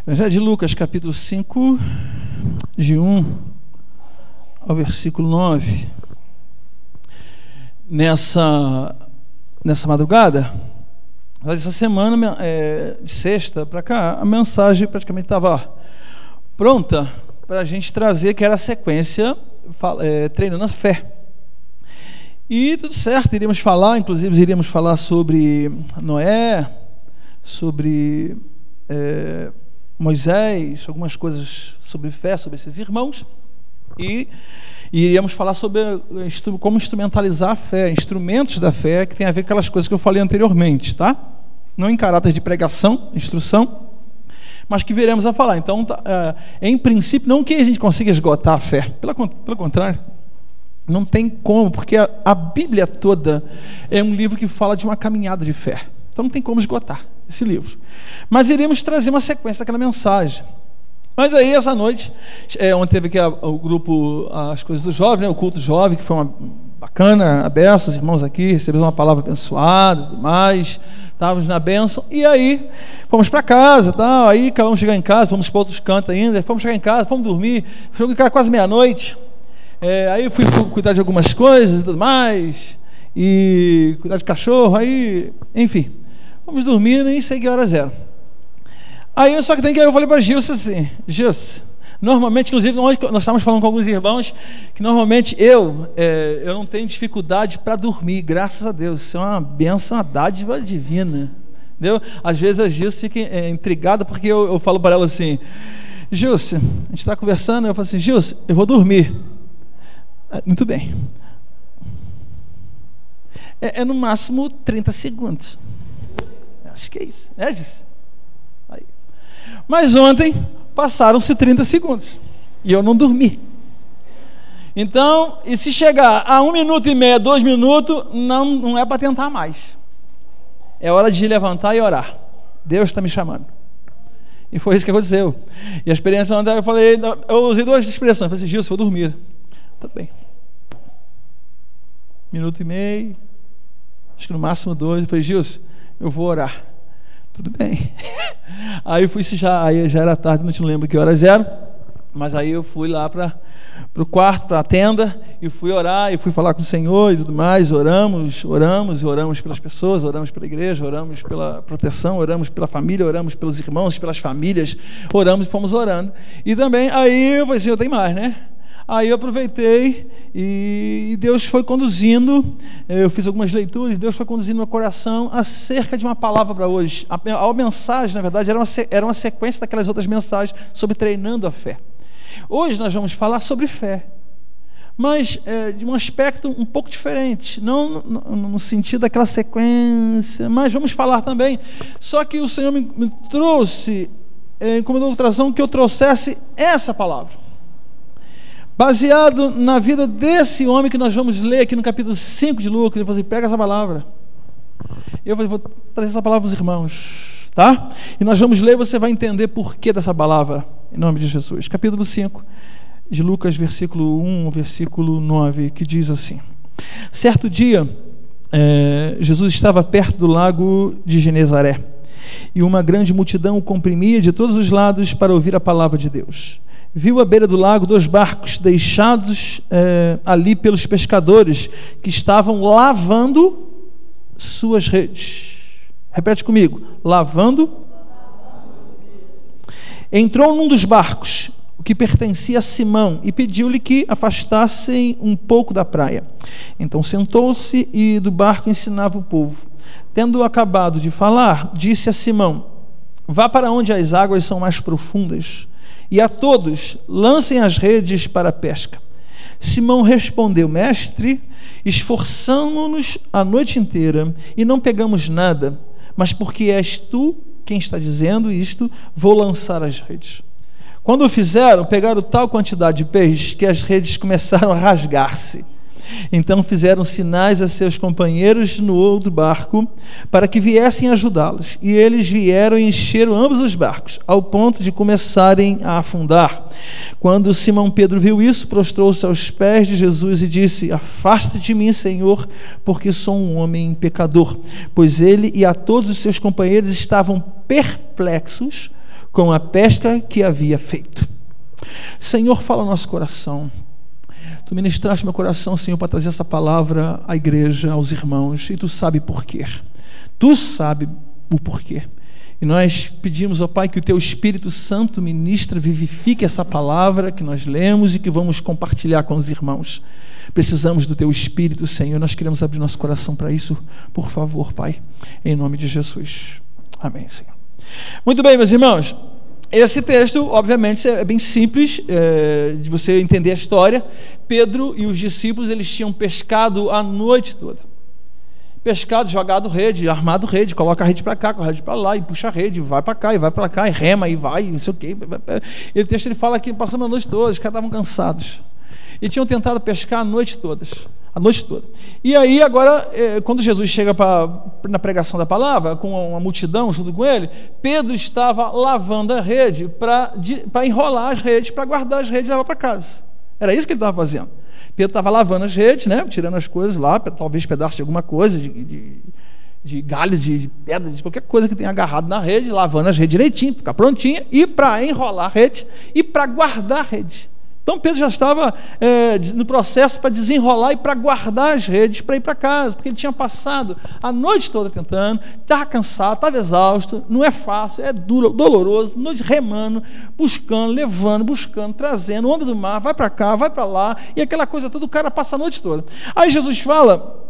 Evangelho de Lucas, capítulo 5, de 1 ao versículo 9. Nessa madrugada, essa semana, de sexta para cá, a mensagem praticamente estava pronta para a gente trazer, que era a sequência treinando a fé. E tudo certo, iríamos falar sobre Noé, sobre Moisés, algumas coisas sobre fé, sobre esses irmãos, e iríamos falar sobre como instrumentalizar a fé, instrumentos da fé, que tem a ver com aquelas coisas que eu falei anteriormente, tá? Não em caráter de pregação, instrução, mas que viremos a falar. Então, em princípio, não que a gente consiga esgotar a fé, pelo contrário, não tem como, porque a Bíblia toda é um livro que fala de uma caminhada de fé, então não tem como esgotar esse livro, mas iremos trazer uma sequência daquela mensagem. Mas aí, essa noite, ontem teve aqui o grupo, as coisas do jovem, né, o culto jovem, que foi uma bacana, a benção, os irmãos aqui receberam uma palavra abençoada e tudo mais, estávamos na bênção, e aí fomos para casa, tal, aí acabamos de chegar em casa, fomos para outros cantos ainda, fomos chegar em casa, fomos dormir, chegamos em casa quase meia-noite, aí eu fui cuidar de algumas coisas e tudo mais, e cuidar de cachorro, aí, enfim, vamos dormir, nem sei que horas era. Aí eu falei para Gilson assim, Gilson, normalmente, inclusive nós estávamos falando com alguns irmãos, que normalmente eu não tenho dificuldade para dormir, graças a Deus, isso é uma bênção, uma dádiva divina, entendeu? Às vezes a Gilson fica intrigada, porque eu falo para ela assim, Gilson, a gente está conversando, eu falo assim, Gilson, eu vou dormir. Muito bem. É no máximo 30 segundos. Acho que é isso. Gilson? Aí. Mas ontem passaram-se 30 segundos e eu não dormi. Então, e se chegar a 1 minuto e meio, 2 minutos, não é para tentar mais. É hora de levantar e orar. Deus está me chamando. E foi isso que aconteceu. E a experiência ontem, eu usei 2 expressões. Eu falei assim, Gilson, vou dormir. Tudo bem. 1 minuto e meio, acho que no máximo 2. Eu falei, Gilson, eu vou orar. Tudo bem. Aí já era tarde, não te lembro que horas eram, mas aí eu fui lá para o quarto, para a tenda, e fui orar, e fui falar com o Senhor e tudo mais, oramos pelas pessoas, oramos pela igreja, oramos pela proteção, oramos pela família, oramos pelos irmãos, pelas famílias, oramos e fomos orando. E também, aí eu falei assim, eu tenho mais, né? Aí eu aproveitei e Deus foi conduzindo, eu fiz algumas leituras, Deus foi conduzindo meu coração acerca de uma palavra para hoje. A mensagem, na verdade, era uma sequência daquelas outras mensagens sobre treinando a fé. Hoje nós vamos falar sobre fé, mas de um aspecto um pouco diferente, não no sentido daquela sequência, mas vamos falar também, só que o Senhor me trouxe, encomendou a tração que eu trouxesse essa palavra, baseado na vida desse homem que nós vamos ler aqui no capítulo 5 de Lucas. Ele falou assim, pega essa palavra. Eu vou trazer essa palavra para os irmãos, tá? E nós vamos ler e você vai entender por que dessa palavra, em nome de Jesus. Capítulo 5 de Lucas, versículo 1, versículo 9, que diz assim: certo dia, Jesus estava perto do lago de Genezaré, e uma grande multidão o comprimia de todos os lados para ouvir a palavra de Deus. Viu à beira do lago 2 barcos deixados ali pelos pescadores que estavam lavando suas redes. Repete comigo, lavando. Entrou num dos barcos, o que pertencia a Simão, e pediu-lhe que afastassem um pouco da praia. Então sentou-se e do barco ensinava o povo. Tendo acabado de falar, disse a Simão, vá para onde as águas são mais profundas, e a todos lancem as redes para a pesca. Simão respondeu, mestre, esforçamo-nos a noite inteira e não pegamos nada, mas porque és tu quem está dizendo isto, vou lançar as redes. Quando o fizeram, pegaram tal quantidade de peixes que as redes começaram a rasgar-se. Então fizeram sinais a seus companheiros no outro barco para que viessem ajudá-los, e eles vieram e encheram ambos os barcos, ao ponto de começarem a afundar. Quando Simão Pedro viu isso, prostrou-se aos pés de Jesus e disse, afasta de mim, Senhor, porque sou um homem pecador. Pois ele e a todos os seus companheiros estavam perplexos com a pesca que havia feito. Senhor, fala no nosso coração. Tu ministraste meu coração, Senhor, para trazer essa palavra à igreja, aos irmãos, e Tu sabe por quê. Tu sabe o porquê. E nós pedimos, ó Pai, que o Teu Espírito Santo ministre, vivifique essa palavra que nós lemos e que vamos compartilhar com os irmãos. Precisamos do Teu Espírito, Senhor. Nós queremos abrir nosso coração para isso. Por favor, Pai, em nome de Jesus. Amém, Senhor. Muito bem, meus irmãos. Esse texto, obviamente, é bem simples de você entender a história. Pedro e os discípulos, eles tinham pescado a noite toda. Pescado, jogado rede, armado rede, coloca a rede para cá, coloca a rede para lá, e puxa a rede, vai para cá, e vai para cá, e rema, e vai, não sei o quê. E o texto ele fala que passamos a noite toda, os caras estavam cansados. E tinham tentado pescar a noite toda. E aí agora, quando Jesus chega na pregação da palavra, com uma multidão junto com ele, Pedro estava lavando a rede para enrolar as redes, para guardar as redes e levar para casa. Era isso que ele estava fazendo. Pedro estava lavando as redes, né, tirando as coisas lá, talvez pedaço de alguma coisa, de galho, de pedra, de qualquer coisa que tenha agarrado na rede, lavando as redes direitinho, ficar prontinha, e para enrolar a rede e para guardar a rede. Então Pedro já estava no processo para desenrolar e para guardar as redes para ir para casa, porque ele tinha passado a noite toda tentando, estava cansado, estava exausto, não é fácil, é duro, doloroso, noite remando, buscando, levando, buscando, trazendo, onda do mar, vai para cá, vai para lá, e aquela coisa toda, o cara passa a noite toda. Aí Jesus fala,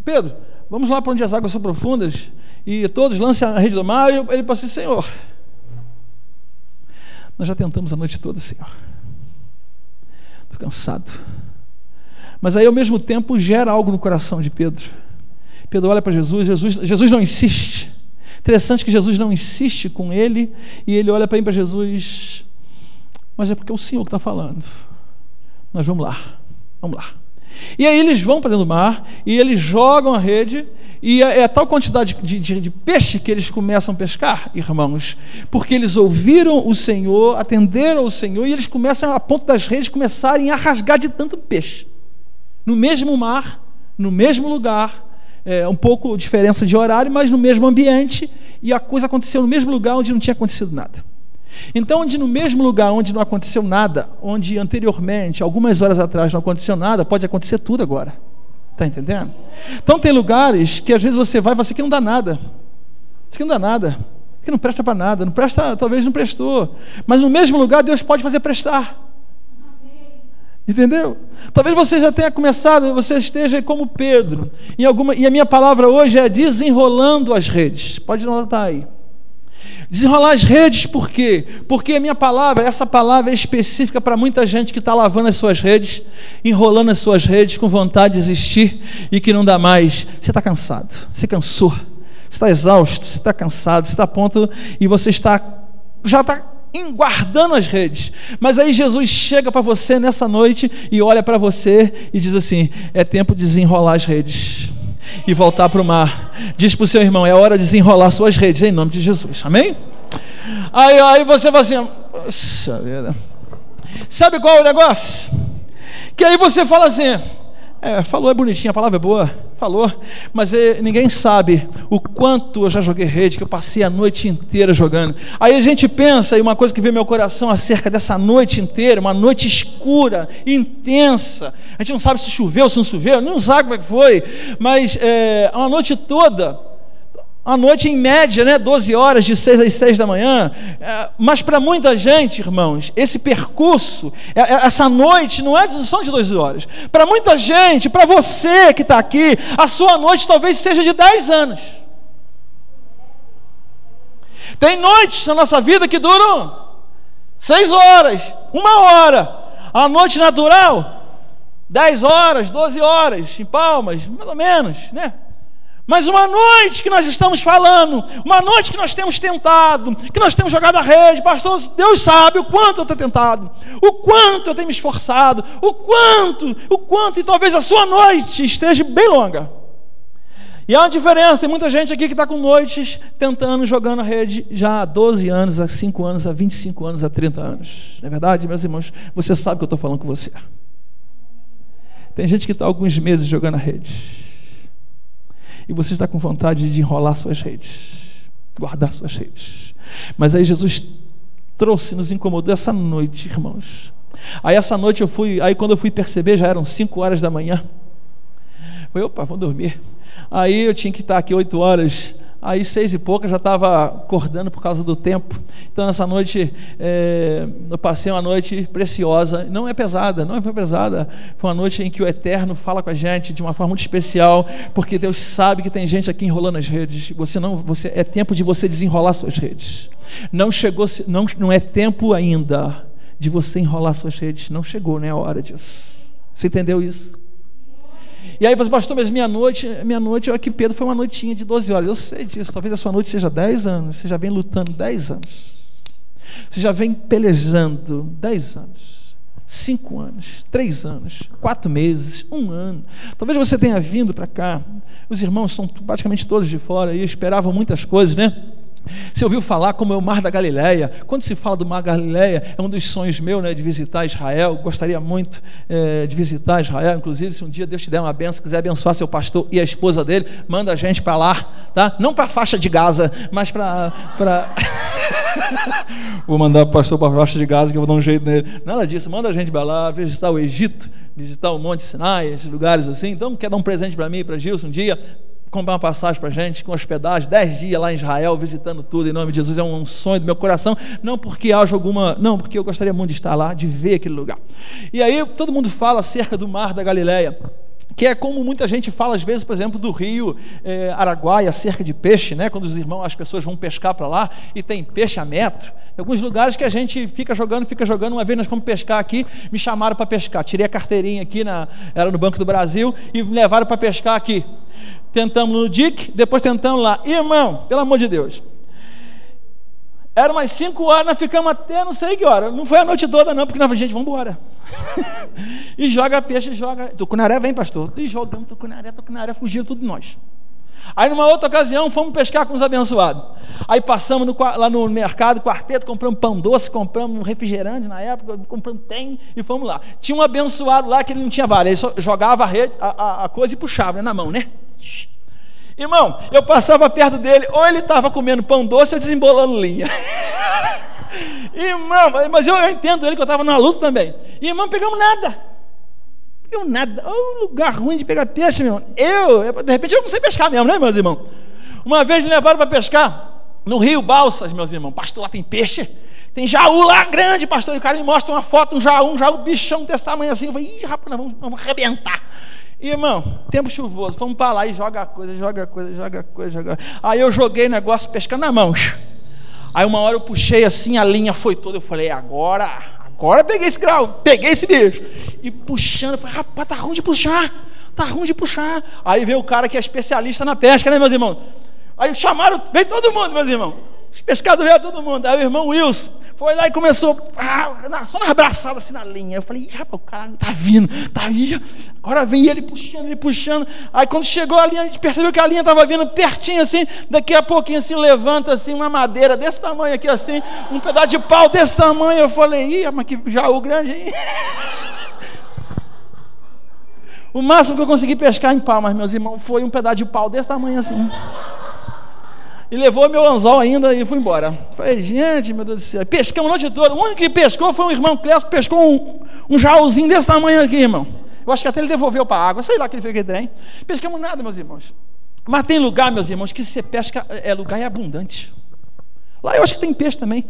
Pedro, vamos lá para onde as águas são profundas, e todos lancem a rede do mar, e ele fala assim, Senhor, nós já tentamos a noite toda, Senhor. Estou cansado. Mas aí, ao mesmo tempo, gera algo no coração de Pedro. Pedro olha para Jesus não insiste. Interessante que Jesus não insiste com ele, e ele olha para Jesus, mas é porque é o Senhor que está falando. Nós vamos lá. E aí eles vão para dentro do mar, e eles jogam a rede, e é tal quantidade de peixe que eles começam a pescar, irmãos, porque eles ouviram o Senhor, atenderam ao Senhor, e eles começam, a ponto das redes, começarem a rasgar de tanto peixe. No mesmo mar, no mesmo lugar, um pouco diferença de horário, mas no mesmo ambiente, e a coisa aconteceu no mesmo lugar onde não tinha acontecido nada. Então, onde no mesmo lugar onde não aconteceu nada, onde anteriormente, algumas horas atrás, não aconteceu nada, pode acontecer tudo agora. Está entendendo? Então tem lugares que às vezes você vai e fala assim, que não dá nada. Isso aqui não dá nada. Isso aqui não presta para nada. Não presta, talvez não prestou. Mas no mesmo lugar Deus pode fazer prestar. Entendeu? Talvez você já tenha começado, você esteja como Pedro. E a minha palavra hoje é desenrolando as redes. Pode anotar aí. Desenrolar as redes, por quê? Porque a minha palavra, essa palavra é específica para muita gente que está lavando as suas redes, enrolando as suas redes com vontade de desistir e que não dá mais. Você está cansado, você cansou, você está exausto, você está cansado, você está a ponto e você já está guardando as redes. Mas aí Jesus chega para você nessa noite e olha para você e diz assim, é tempo de desenrolar as redes e voltar para o mar. Diz para o seu irmão, é hora de desenrolar suas redes, em nome de Jesus, amém? Aí você vai assim, poxa vida, sabe qual é o negócio? Que aí você fala assim, falou, é bonitinho, a palavra é boa, falou, mas ninguém sabe o quanto eu já joguei rede, que eu passei a noite inteira jogando. Aí a gente pensa, e uma coisa que vem no meu coração acerca dessa noite inteira, uma noite escura, intensa, a gente não sabe se choveu, se não choveu, não sabe como é que foi, mas uma noite toda, a noite em média, né, 12 horas, de 6 às 6 da manhã, mas para muita gente, irmãos, esse percurso, essa noite não são de 12 horas, para muita gente, para você que está aqui, a sua noite talvez seja de 10 anos, tem noites na nossa vida que duram 6 horas, 1 hora, a noite natural, 10 horas, 12 horas, em Palmas, mais ou menos, né? Mas uma noite que nós estamos falando, uma noite que nós temos tentado, que nós temos jogado a rede, pastor, Deus sabe o quanto eu tenho tentado, o quanto eu tenho me esforçado, o quanto, e talvez a sua noite esteja bem longa. E há uma diferença, tem muita gente aqui que está com noites tentando, jogando a rede já há 12 anos, há 5 anos, há 25 anos, há 30 anos. Não é verdade, meus irmãos? Você sabe que eu estou falando com você. Tem gente que está há alguns meses jogando a rede. E você está com vontade de enrolar suas redes. guardar suas redes. Mas aí Jesus trouxe, nos incomodou essa noite, irmãos. Aí essa noite quando eu fui perceber, já eram 5 horas da manhã. Falei, opa, vou dormir. Aí eu tinha que estar aqui 8 horas, aí 6 e pouca já estava acordando por causa do tempo. Então nessa noite, eu passei uma noite preciosa, não foi pesada, foi uma noite em que o Eterno fala com a gente de uma forma muito especial, porque Deus sabe que tem gente aqui enrolando as redes, é tempo de você desenrolar suas redes. Não é tempo ainda de você enrolar suas redes, não chegou, não é a hora disso. Você entendeu isso? E aí você, pastor, mas minha noite, aqui Pedro foi uma noitinha de 12 horas, eu sei disso, talvez a sua noite seja 10 anos, você já vem lutando 10 anos, você já vem pelejando 10 anos, 5 anos, 3 anos, 4 meses, 1 ano, talvez você tenha vindo para cá, os irmãos são praticamente todos de fora e esperavam muitas coisas, né? Você ouviu falar como é o Mar da Galileia? Quando se fala do Mar da Galileia, é um dos sonhos meus, né, de visitar Israel. Gostaria muito de visitar Israel. Inclusive, se um dia Deus te der uma benção, quiser abençoar seu pastor e a esposa dele, manda a gente para lá, tá? Não para a faixa de Gaza, mas para... Vou mandar o pastor para a faixa de Gaza, que eu vou dar um jeito nele. Nada disso, manda a gente para lá, visitar o Egito, visitar o Monte Sinai, esses lugares assim. Então, quer dar um presente para mim e para Gilson um dia? Comprar uma passagem para a gente, com hospedagem, 10 dias lá em Israel, visitando tudo, em nome de Jesus, é um sonho do meu coração, não porque eu gostaria muito de estar lá, de ver aquele lugar. E aí, todo mundo fala acerca do Mar da Galileia, que é como muita gente fala, às vezes, por exemplo, do rio Araguaia, acerca de peixe, né? Quando as pessoas vão pescar para lá, e tem peixe a metro, em alguns lugares que a gente fica jogando, uma vez nós fomos pescar aqui, me chamaram para pescar, tirei a carteirinha aqui, era no Banco do Brasil, e me levaram para pescar aqui. Tentamos no DIC, depois tentamos lá. Irmão, pelo amor de Deus, era umas 5 horas, nós ficamos até não sei que hora. Não foi a noite toda não, porque nós falamos, gente, vamos embora. E joga peixe, tucunaré vem, pastor. E jogamos tucunaré, fugiu tudo de nós. Aí numa outra ocasião, fomos pescar com os abençoados. Aí passamos lá no mercado, quarteto, compramos pão doce, compramos um refrigerante na época, compramos e fomos lá. Tinha um abençoado lá que ele não tinha vara, ele só jogava a rede, a coisa e puxava, né, na mão, né? Irmão, eu passava perto dele, ou ele estava comendo pão doce ou desembolando linha. Irmão, mas eu entendo ele que eu estava numa luta também. Irmão, pegamos nada. Um lugar ruim de pegar peixe, meu irmão. De repente eu não sei pescar mesmo, né, meus irmãos? Uma vez me levaram para pescar no Rio Balsas, meus irmãos. Pastor, lá tem peixe. Tem jaú lá grande, pastor. E o cara me mostra uma foto, um jaú bichão desse tamanho assim. Eu falei, ih, rapaz, nós vamos arrebentar. Irmão, tempo chuvoso, vamos para lá e joga coisa. Aí eu joguei o negócio pescando na mão. Aí uma hora eu puxei assim, a linha foi toda. Eu falei, agora peguei esse grau, peguei esse bicho. E puxando, eu falei, rapaz, tá ruim de puxar. Aí veio o cara que é especialista na pesca, né, meus irmãos? Aí chamaram, veio todo mundo, meus irmãos. Os pescadores veio todo mundo. Aí o irmão Wilson foi lá e começou, só nas braçadas assim na linha. Eu falei, rapaz, o cara tá vindo, tá aí. Agora vem ele puxando. Aí quando chegou a linha, a gente percebeu que a linha estava vindo pertinho assim. Daqui a pouquinho assim, levanta assim uma madeira desse tamanho aqui assim, um pedaço de pau desse tamanho. Eu falei, ih, mas que jaú grande, hein? O máximo que eu consegui pescar em palmas, meus irmãos, foi um pedaço de pau desse tamanho assim. E levou meu anzol ainda e fui embora. Falei, gente, meu Deus do céu. Pescamos a noite toda. O único que pescou foi um irmão Clécio, que pescou um jaúzinho desse tamanho aqui, irmão. Eu acho que até ele devolveu para a água. Sei lá que ele fez aquele trem. Pescamos nada, meus irmãos. Mas tem lugar, meus irmãos, que você pesca, lugar é abundante. Lá eu acho que tem peixe também.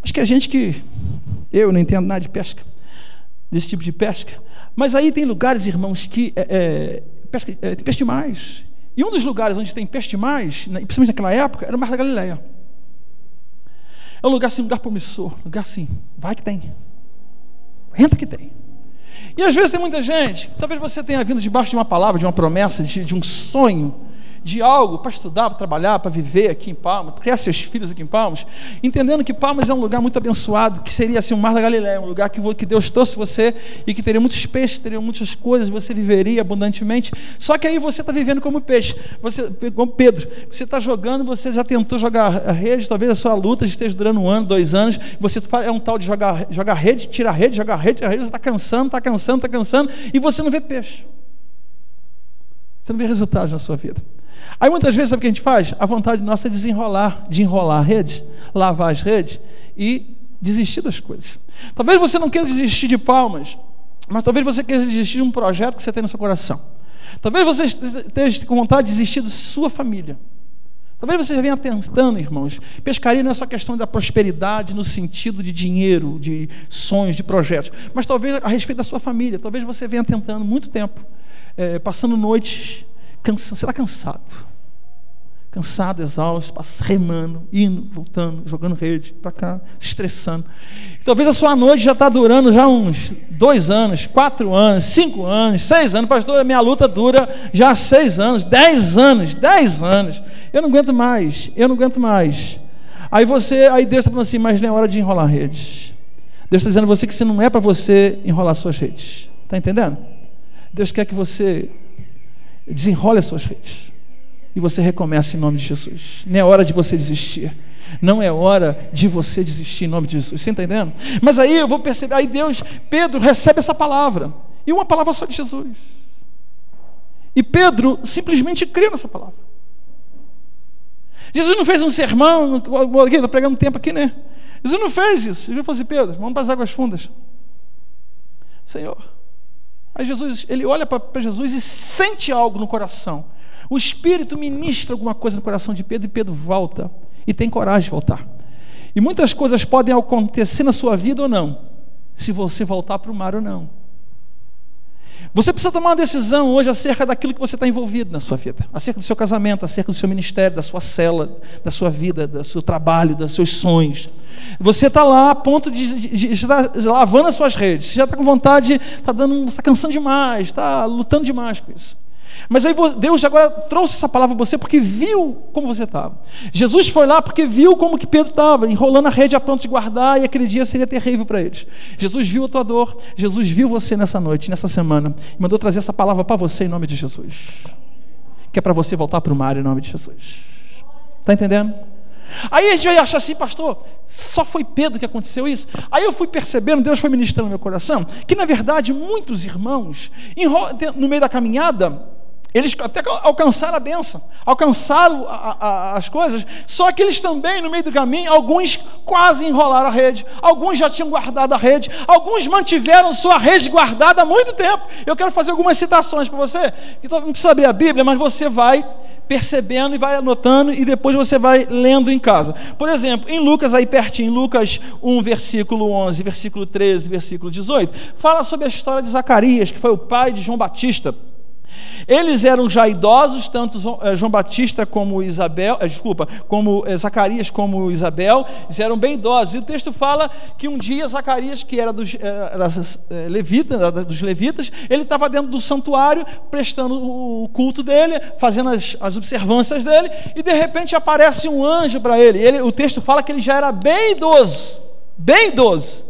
Acho que a gente que... Eu não entendo nada de pesca, desse tipo de pesca. Mas aí tem lugares, irmãos, que tem peixe demais. E um dos lugares onde tem peixe demais, principalmente naquela época, era o Mar da Galileia. É um lugar assim, um lugar promissor, um lugar assim, vai que tem. Entra que tem. E às vezes tem muita gente, talvez você tenha vindo debaixo de uma palavra, de uma promessa, de um sonho, de algo para estudar, para trabalhar, para viver aqui em Palmas, para criar seus filhos aqui em Palmas, entendendo que Palmas é um lugar muito abençoado, que seria assim um Mar da Galileia, um lugar que Deus trouxe você e que teria muitos peixes, teria muitas coisas, você viveria abundantemente. Só que aí você está vivendo como peixe, como Pedro, você está jogando, você já tentou jogar a rede, talvez a sua luta esteja durando 1 ano, 2 anos, você é um tal de jogar rede, tira a rede, jogar a rede, você está cansando, e você não vê peixe, você não vê resultados na sua vida. Aí muitas vezes, sabe o que a gente faz? A vontade nossa é de enrolar a rede, lavar as redes e desistir das coisas. Talvez você não queira desistir de Palmas, mas talvez você queira desistir de um projeto que você tem no seu coração. Talvez você esteja com vontade de desistir da sua família. Talvez você venha tentando, irmãos. Pescaria não é só questão da prosperidade no sentido de dinheiro, de sonhos, de projetos, mas talvez a respeito da sua família. Talvez você venha tentando muito tempo, passando noites, você está cansado, exausto, remando, indo, voltando, jogando rede para cá, se estressando. Talvez a sua noite já está durando já uns 2 anos, 4 anos, 5 anos, 6 anos. Pastor, a minha luta dura já 6 anos, 10 anos. Eu não aguento mais. Aí Deus está falando assim, mas não é hora de enrolar redes. Deus está dizendo a você que isso não é para você enrolar suas redes. Está entendendo? Deus quer que você desenrole as suas redes. E você recomeça em nome de Jesus. Não é hora de você desistir. Não é hora de você desistir em nome de Jesus. Você está entendendo? Mas aí eu vou perceber, aí Pedro recebe essa palavra. E uma palavra só de Jesus. E Pedro simplesmente crê nessa palavra. Jesus não fez um sermão, estou pregando tempo aqui, né? Jesus não fez isso. Jesus falou assim, Pedro, vamos para as águas fundas. Senhor. Aí Jesus, ele olha para Jesus e sente algo no coração. O Espírito ministra alguma coisa no coração de Pedro e Pedro volta e tem coragem de voltar. E muitas coisas podem acontecer na sua vida ou não, se você voltar para o mar ou não. Você precisa tomar uma decisão hoje acerca daquilo que você está envolvido na sua vida, acerca do seu casamento, acerca do seu ministério, da sua cela, da sua vida, do seu trabalho, dos seus sonhos. Você está lá a ponto de estar lavando as suas redes, você já está com vontade, está cansando demais, está lutando demais com isso. Mas aí Deus agora trouxe essa palavra para você porque viu como você estava. Jesus foi lá porque viu como que Pedro estava, enrolando a rede a ponto de guardar, e aquele dia seria terrível para eles. Jesus viu a tua dor, Jesus viu você nessa noite, nessa semana, e mandou trazer essa palavra para você em nome de Jesus. Que é para você voltar para o mar em nome de Jesus. Está entendendo? Aí a gente vai achar assim, pastor, só foi Pedro que aconteceu isso? Aí eu fui percebendo, Deus foi ministrando no meu coração, que na verdade muitos irmãos, no meio da caminhada, eles até alcançaram a bênção, alcançaram as coisas, só que eles também, no meio do caminho, alguns quase enrolaram a rede, alguns já tinham guardado a rede, alguns mantiveram sua rede guardada há muito tempo. Eu quero fazer algumas citações para você, que não precisa abrir a Bíblia, mas você vai percebendo e vai anotando, e depois você vai lendo em casa. Por exemplo, em Lucas, aí pertinho, Lucas 1, versículo 11, versículo 13, versículo 18, fala sobre a história de Zacarias, que foi o pai de João Batista. Eles eram já idosos, tanto João Batista como como Zacarias como Isabel, eles eram bem idosos. E o texto fala que um dia Zacarias, que era dos levitas, ele estava dentro do santuário, prestando o culto dele, fazendo as observâncias dele, e de repente aparece um anjo para ele. O texto fala que ele já era bem idoso,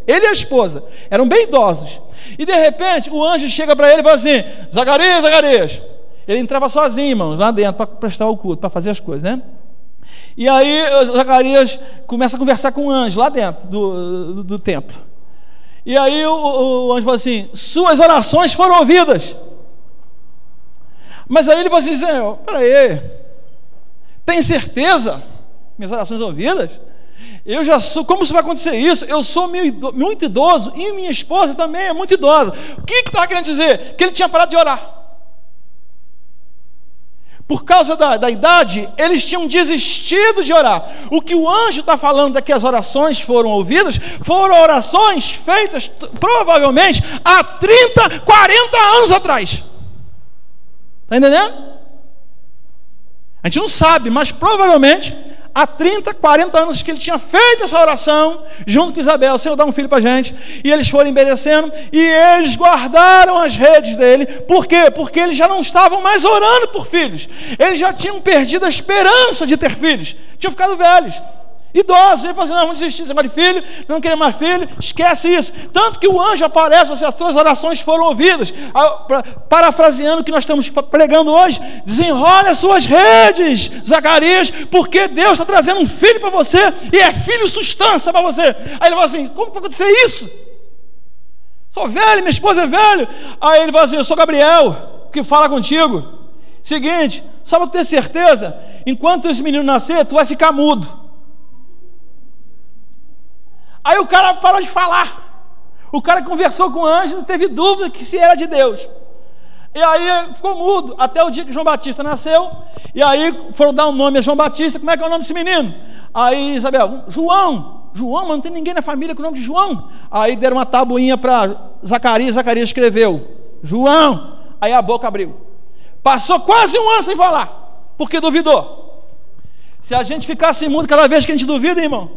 ele e a esposa, eram bem idosos. E de repente o anjo chega para ele e fala assim, Zacarias. Ele entrava sozinho, irmãos, lá dentro para prestar o culto, para fazer as coisas, né? E aí Zacarias começa a conversar com o anjo lá dentro do templo. E aí o anjo fala assim, suas orações foram ouvidas. Mas aí ele fala assim, Senhor, peraí, tem certeza? Minhas orações ouvidas? Eu já sou, como isso vai acontecer isso? Eu sou muito idoso e minha esposa também é muito idosa. O que estava querendo dizer? Que ele tinha parado de orar. Por causa da idade, eles tinham desistido de orar. O que o anjo está falando é que as orações foram ouvidas, foram orações feitas provavelmente há 30, 40 anos atrás. Está entendendo? A gente não sabe, mas provavelmente há 30, 40 anos que ele tinha feito essa oração, junto com Isabel, Senhor, dá um filho para a gente, e eles foram envelhecendo, e eles guardaram as redes dele. Por quê? Porque eles já não estavam mais orando por filhos, eles já tinham perdido a esperança de ter filhos, tinham ficado velhos, idosos. Ele falou assim, não, vamos desistir desse negócio de filho, não querer mais filho, esquece isso. Tanto que o anjo aparece, as tuas orações foram ouvidas. Parafraseando o que nós estamos pregando hoje, desenrola as suas redes, Zacarias, porque Deus está trazendo um filho para você, e é filho sustância para você. Aí ele fala assim, como pode acontecer isso? Sou velho, minha esposa é velha. Aí ele fala assim, eu sou Gabriel, que fala contigo. Seguinte, só para ter certeza, enquanto esse menino nascer, tu vai ficar mudo. Aí o cara parou de falar. O cara conversou com o anjo e teve dúvida que se era de Deus. E aí ficou mudo, até o dia que João Batista nasceu. E aí foram dar um nome a João Batista. Como é que é o nome desse menino? Aí Isabel, João, mas não tem ninguém na família com o nome de João. Aí deram uma tabuinha para Zacarias, Zacarias escreveu, João. Aí a boca abriu. Passou quase um ano sem falar, porque duvidou. Se a gente ficasse mudo cada vez que a gente duvida, irmão,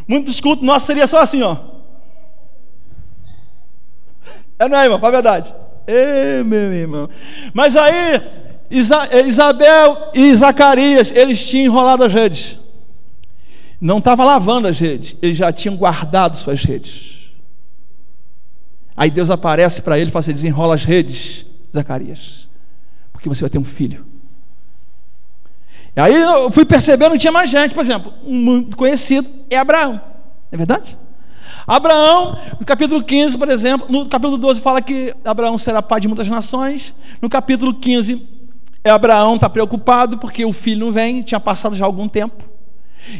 muitos cultos nossos seria só assim, ó. Não é, irmão? Fala a verdade. Meu irmão. Mas aí, Isabel e Zacarias, eles tinham enrolado as redes. Não estavam lavando as redes, eles já tinham guardado suas redes. Aí Deus aparece para ele e fala assim, desenrola as redes, Zacarias, porque você vai ter um filho. E aí eu fui percebendo que tinha mais gente. Por exemplo, um muito conhecido é Abraão, não é verdade? Abraão, no capítulo 15, por exemplo, no capítulo 12 fala que Abraão será pai de muitas nações. No capítulo 15, Abraão está preocupado porque o filho não vem, tinha passado já algum tempo.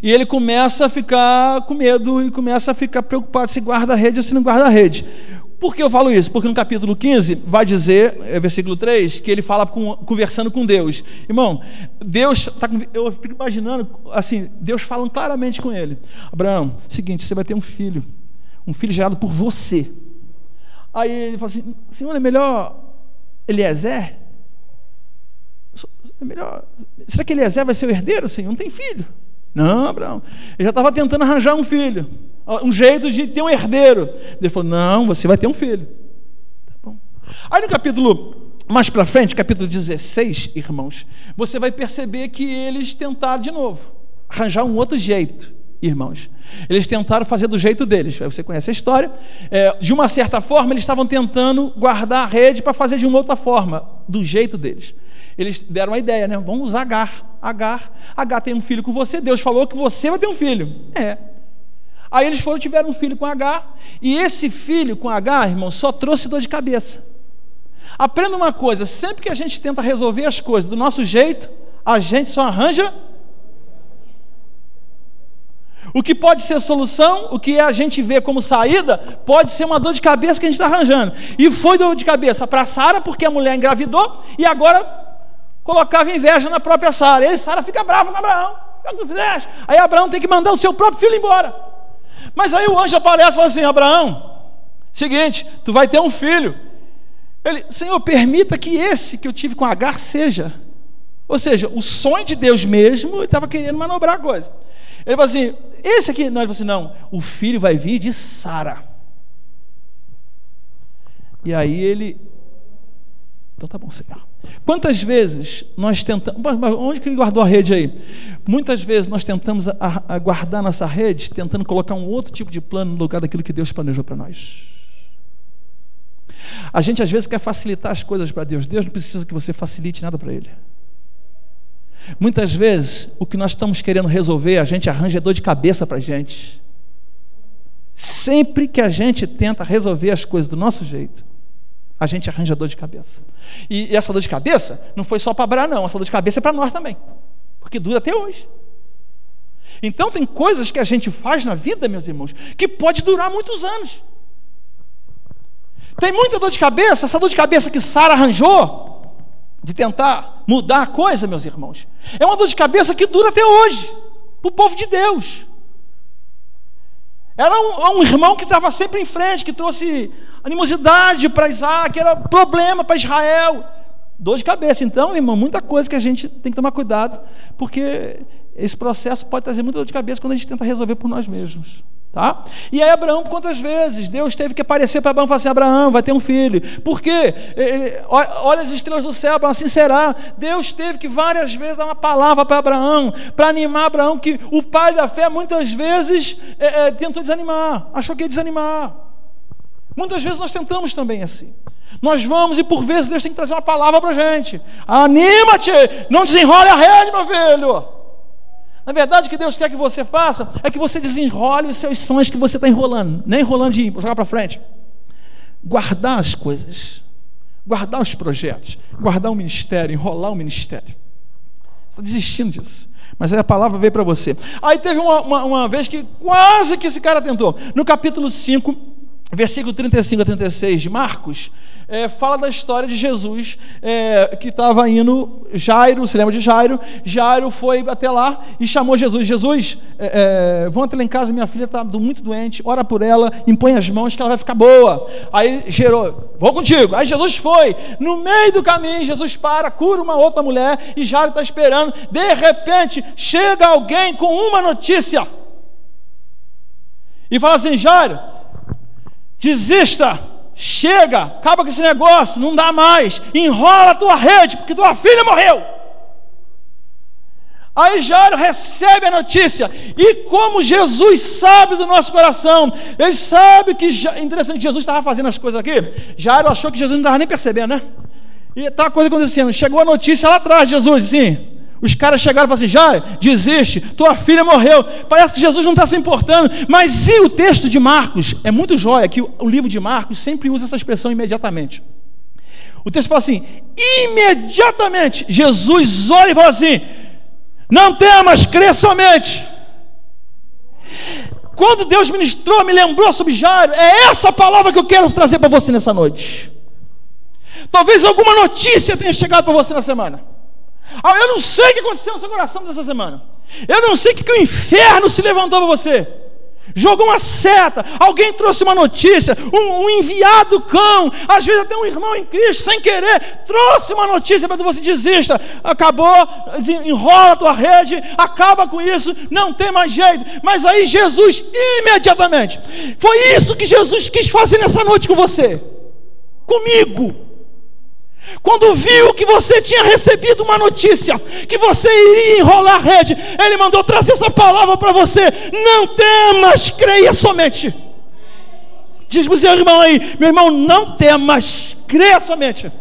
E ele começa a ficar com medo e começa a ficar preocupado se guarda a rede ou se não guarda a rede. Por que eu falo isso? Porque no capítulo 15 vai dizer, versículo 3, que ele fala conversando com Deus. Irmão, Deus está, eu fico imaginando assim, Deus falando claramente com ele. Abraão, seguinte, você vai ter um filho gerado por você. Aí ele fala assim, Senhor, é melhor Eliezer? É melhor, será que Eliezer vai ser o herdeiro, Senhor? Não tem filho. Não, Abraão, ele já estava tentando arranjar um filho, um jeito de ter um herdeiro. Ele falou, não, você vai ter um filho. Tá bom. Aí no capítulo, mais para frente, capítulo 16, irmãos, você vai perceber que eles tentaram de novo, arranjar um outro jeito, irmãos. Eles tentaram fazer do jeito deles. Você conhece a história. De uma certa forma, eles estavam tentando guardar a rede para fazer de uma outra forma, do jeito deles. Eles deram uma ideia, né? Vamos usar Agar tem um filho com você, Deus falou que você vai ter um filho. Aí eles tiveram um filho com Agar, e esse filho com Agar, irmão, só trouxe dor de cabeça. Aprenda uma coisa, sempre que a gente tenta resolver as coisas do nosso jeito, a gente só arranja o que pode ser solução, o que a gente vê como saída, pode ser uma dor de cabeça que a gente está arranjando. E foi dor de cabeça para Sara, porque a mulher engravidou, e agora colocava inveja na própria Sara. E aí Sara fica brava com Abraão. O que tu fizeste? Aí Abraão tem que mandar o seu próprio filho embora. Mas aí o anjo aparece e fala assim, Abraão, seguinte, tu vai ter um filho. Ele, Senhor, permita que esse que eu tive com Agar seja. Ou seja, o sonho de Deus mesmo, ele estava querendo manobrar a coisa. Ele falou assim, esse aqui, não, ele falou assim, não, o filho vai vir de Sara. E aí ele, então tá bom, Senhor. Quantas vezes nós tentamos, mas onde que ele guardou a rede aí? Muitas vezes nós tentamos a guardar nossa rede, tentando colocar um outro tipo de plano no lugar daquilo que Deus planejou para nós. A gente às vezes quer facilitar as coisas para Deus. Deus não precisa que você facilite nada para Ele. Muitas vezes o que nós estamos querendo resolver, a gente arranja dor de cabeça para a gente. Sempre que a gente tenta resolver as coisas do nosso jeito, a gente arranja dor de cabeça. E essa dor de cabeça não foi só para Abraão, não. Essa dor de cabeça é para nós também, porque dura até hoje. Então tem coisas que a gente faz na vida, meus irmãos, que pode durar muitos anos. Tem muita dor de cabeça. Essa dor de cabeça que Sara arranjou de tentar mudar a coisa, meus irmãos, é uma dor de cabeça que dura até hoje, para o povo de Deus. Era um irmão que estava sempre em frente, que trouxe animosidade para Isaac, era problema para Israel, dor de cabeça. Então, irmão, muita coisa que a gente tem que tomar cuidado, porque esse processo pode trazer muita dor de cabeça quando a gente tenta resolver por nós mesmos. Tá? E aí Abraão, quantas vezes Deus teve que aparecer para Abraão e falar assim, Abraão, vai ter um filho. Por quê? Olha as estrelas do céu, assim será. Deus teve que várias vezes dar uma palavra para Abraão, para animar Abraão, que o pai da fé muitas vezes tentou desanimar, achou que ia desanimar. Muitas vezes nós tentamos também assim. Nós vamos e por vezes Deus tem que trazer uma palavra para a gente. Anima-te, não desenrole a rede, meu filho. Na verdade, o que Deus quer que você faça é que você desenrole os seus sonhos que você está enrolando. Nem enrolando de jogar para frente. Guardar as coisas. guardar os projetos, guardar o ministério, enrolar o ministério. Você está desistindo disso. Mas aí a palavra veio para você. Aí teve uma vez que quase que esse cara tentou. No capítulo 5, versículo 35 a 36 de Marcos, fala da história de Jesus, que estava indo, Jairo, você lembra de Jairo? Jairo foi até lá e chamou Jesus. Jesus, vão até lá em casa, minha filha está muito doente, ora por ela, impõe as mãos que ela vai ficar boa. Aí gerou, vou contigo. Aí Jesus foi, no meio do caminho, Jesus para, cura uma outra mulher e Jairo está esperando. De repente, chega alguém com uma notícia e fala assim: Jairo, desista, chega, acaba com esse negócio, não dá mais, enrola a tua rede, porque tua filha morreu. Aí Jairo recebe a notícia, e como Jesus sabe do nosso coração, ele sabe que, interessante, que Jesus estava fazendo as coisas aqui, Jairo achou que Jesus não estava nem percebendo, né? E está a coisa acontecendo, chegou a notícia lá atrás de Jesus, assim, os caras chegaram e falaram assim: Jairo, desiste, tua filha morreu. Parece que Jesus não está se importando. Mas e o texto de Marcos? É muito jóia que o livro de Marcos sempre usa essa expressão imediatamente. O texto fala assim: imediatamente Jesus olha e fala assim: não temas, crê somente. Quando Deus ministrou, me lembrou sobre Jairo, é essa palavra que eu quero trazer para você nessa noite. Talvez alguma notícia tenha chegado para você na semana. Eu não sei o que aconteceu no seu coração dessa semana. Eu não sei o que o inferno se levantou para você. Jogou uma seta, alguém trouxe uma notícia, um enviado cão, às vezes até um irmão em Cristo, sem querer, trouxe uma notícia para que você desista. Acabou, enrola a tua rede, acaba com isso, não tem mais jeito. Mas aí Jesus, imediatamente, foi isso que Jesus quis fazer nessa noite com você, comigo. Quando viu que você tinha recebido uma notícia, que você iria enrolar a rede, Ele mandou trazer essa palavra para você: não temas, creia somente. Diz para o seu irmão aí: meu irmão, não temas, creia somente.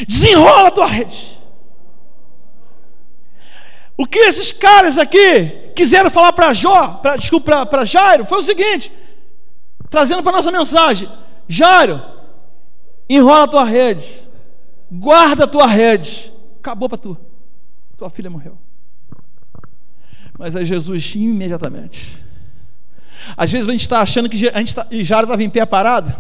Desenrola a tua rede. O que esses caras aqui quiseram falar para Jairo foi o seguinte, trazendo para a nossa mensagem: Jairo, enrola a tua rede, guarda a tua rede, acabou para tu, tua filha morreu. Mas aí Jesus imediatamente, às vezes a gente está achando que Jairo estava em pé parado,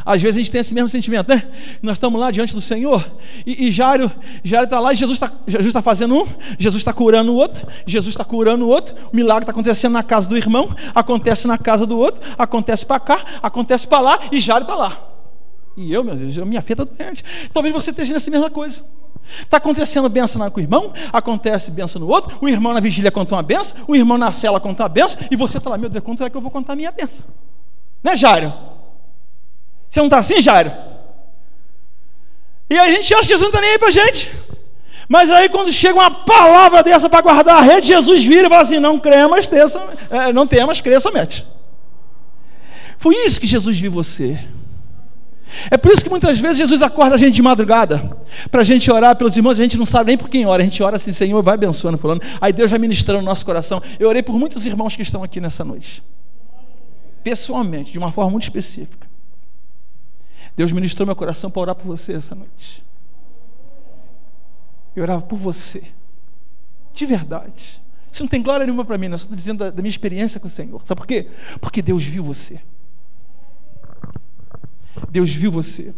às vezes a gente tem esse mesmo sentimento, né? Nós estamos lá diante do Senhor e Jairo está lá, e Jesus está fazendo um, Jesus está curando o outro, Jesus está curando o outro, o milagre está acontecendo na casa do irmão, acontece na casa do outro, acontece para cá, acontece para lá, e Jairo está lá. E eu, meu Deus, minha filha está doente. Talvez você esteja nessa mesma coisa. Está acontecendo bênção com o irmão, acontece bênção no outro, o irmão na vigília conta uma bênção, o irmão na cela conta uma bênção, e você está lá: meu Deus, quanto é que eu vou contar a minha bênção? Né, Jairo? Você não está assim, Jairo? E a gente acha que Jesus não está nem aí para a gente. Mas aí quando chega uma palavra dessa para guardar a rede, Jesus vira e fala assim: não temas, creia somente. Foi isso que Jesus viu você. É por isso que muitas vezes Jesus acorda a gente de madrugada para a gente orar pelos irmãos. A gente não sabe nem por quem ora, a gente ora assim: Senhor, vai abençoando fulano. Aí Deus vai ministrando no nosso coração. Eu orei por muitos irmãos que estão aqui nessa noite, pessoalmente, de uma forma muito específica. Deus ministrou meu coração para orar por você essa noite. Eu orava por você, de verdade. Isso não tem glória nenhuma para mim, eu só estou dizendo da minha experiência com o Senhor. Sabe por quê? Porque Deus viu você. Deus viu você.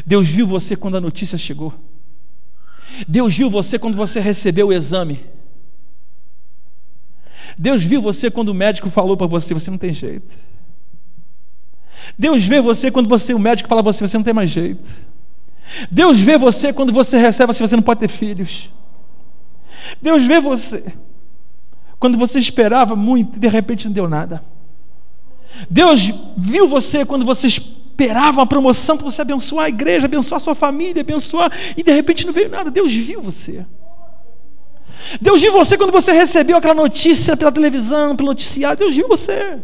Deus viu você quando a notícia chegou. Deus viu você quando você recebeu o exame. Deus viu você quando o médico falou para você: você não tem jeito. Deus vê você quando o médico fala para você: você não tem mais jeito. Deus vê você quando você recebe assim: você não pode ter filhos. Deus vê você quando você esperava muito e de repente não deu nada. Deus viu você quando você esperava uma promoção para você abençoar a igreja, abençoar a sua família, abençoar, e de repente não veio nada. Deus viu você. Deus viu você quando você recebeu aquela notícia pela televisão, pelo noticiário. Deus viu você.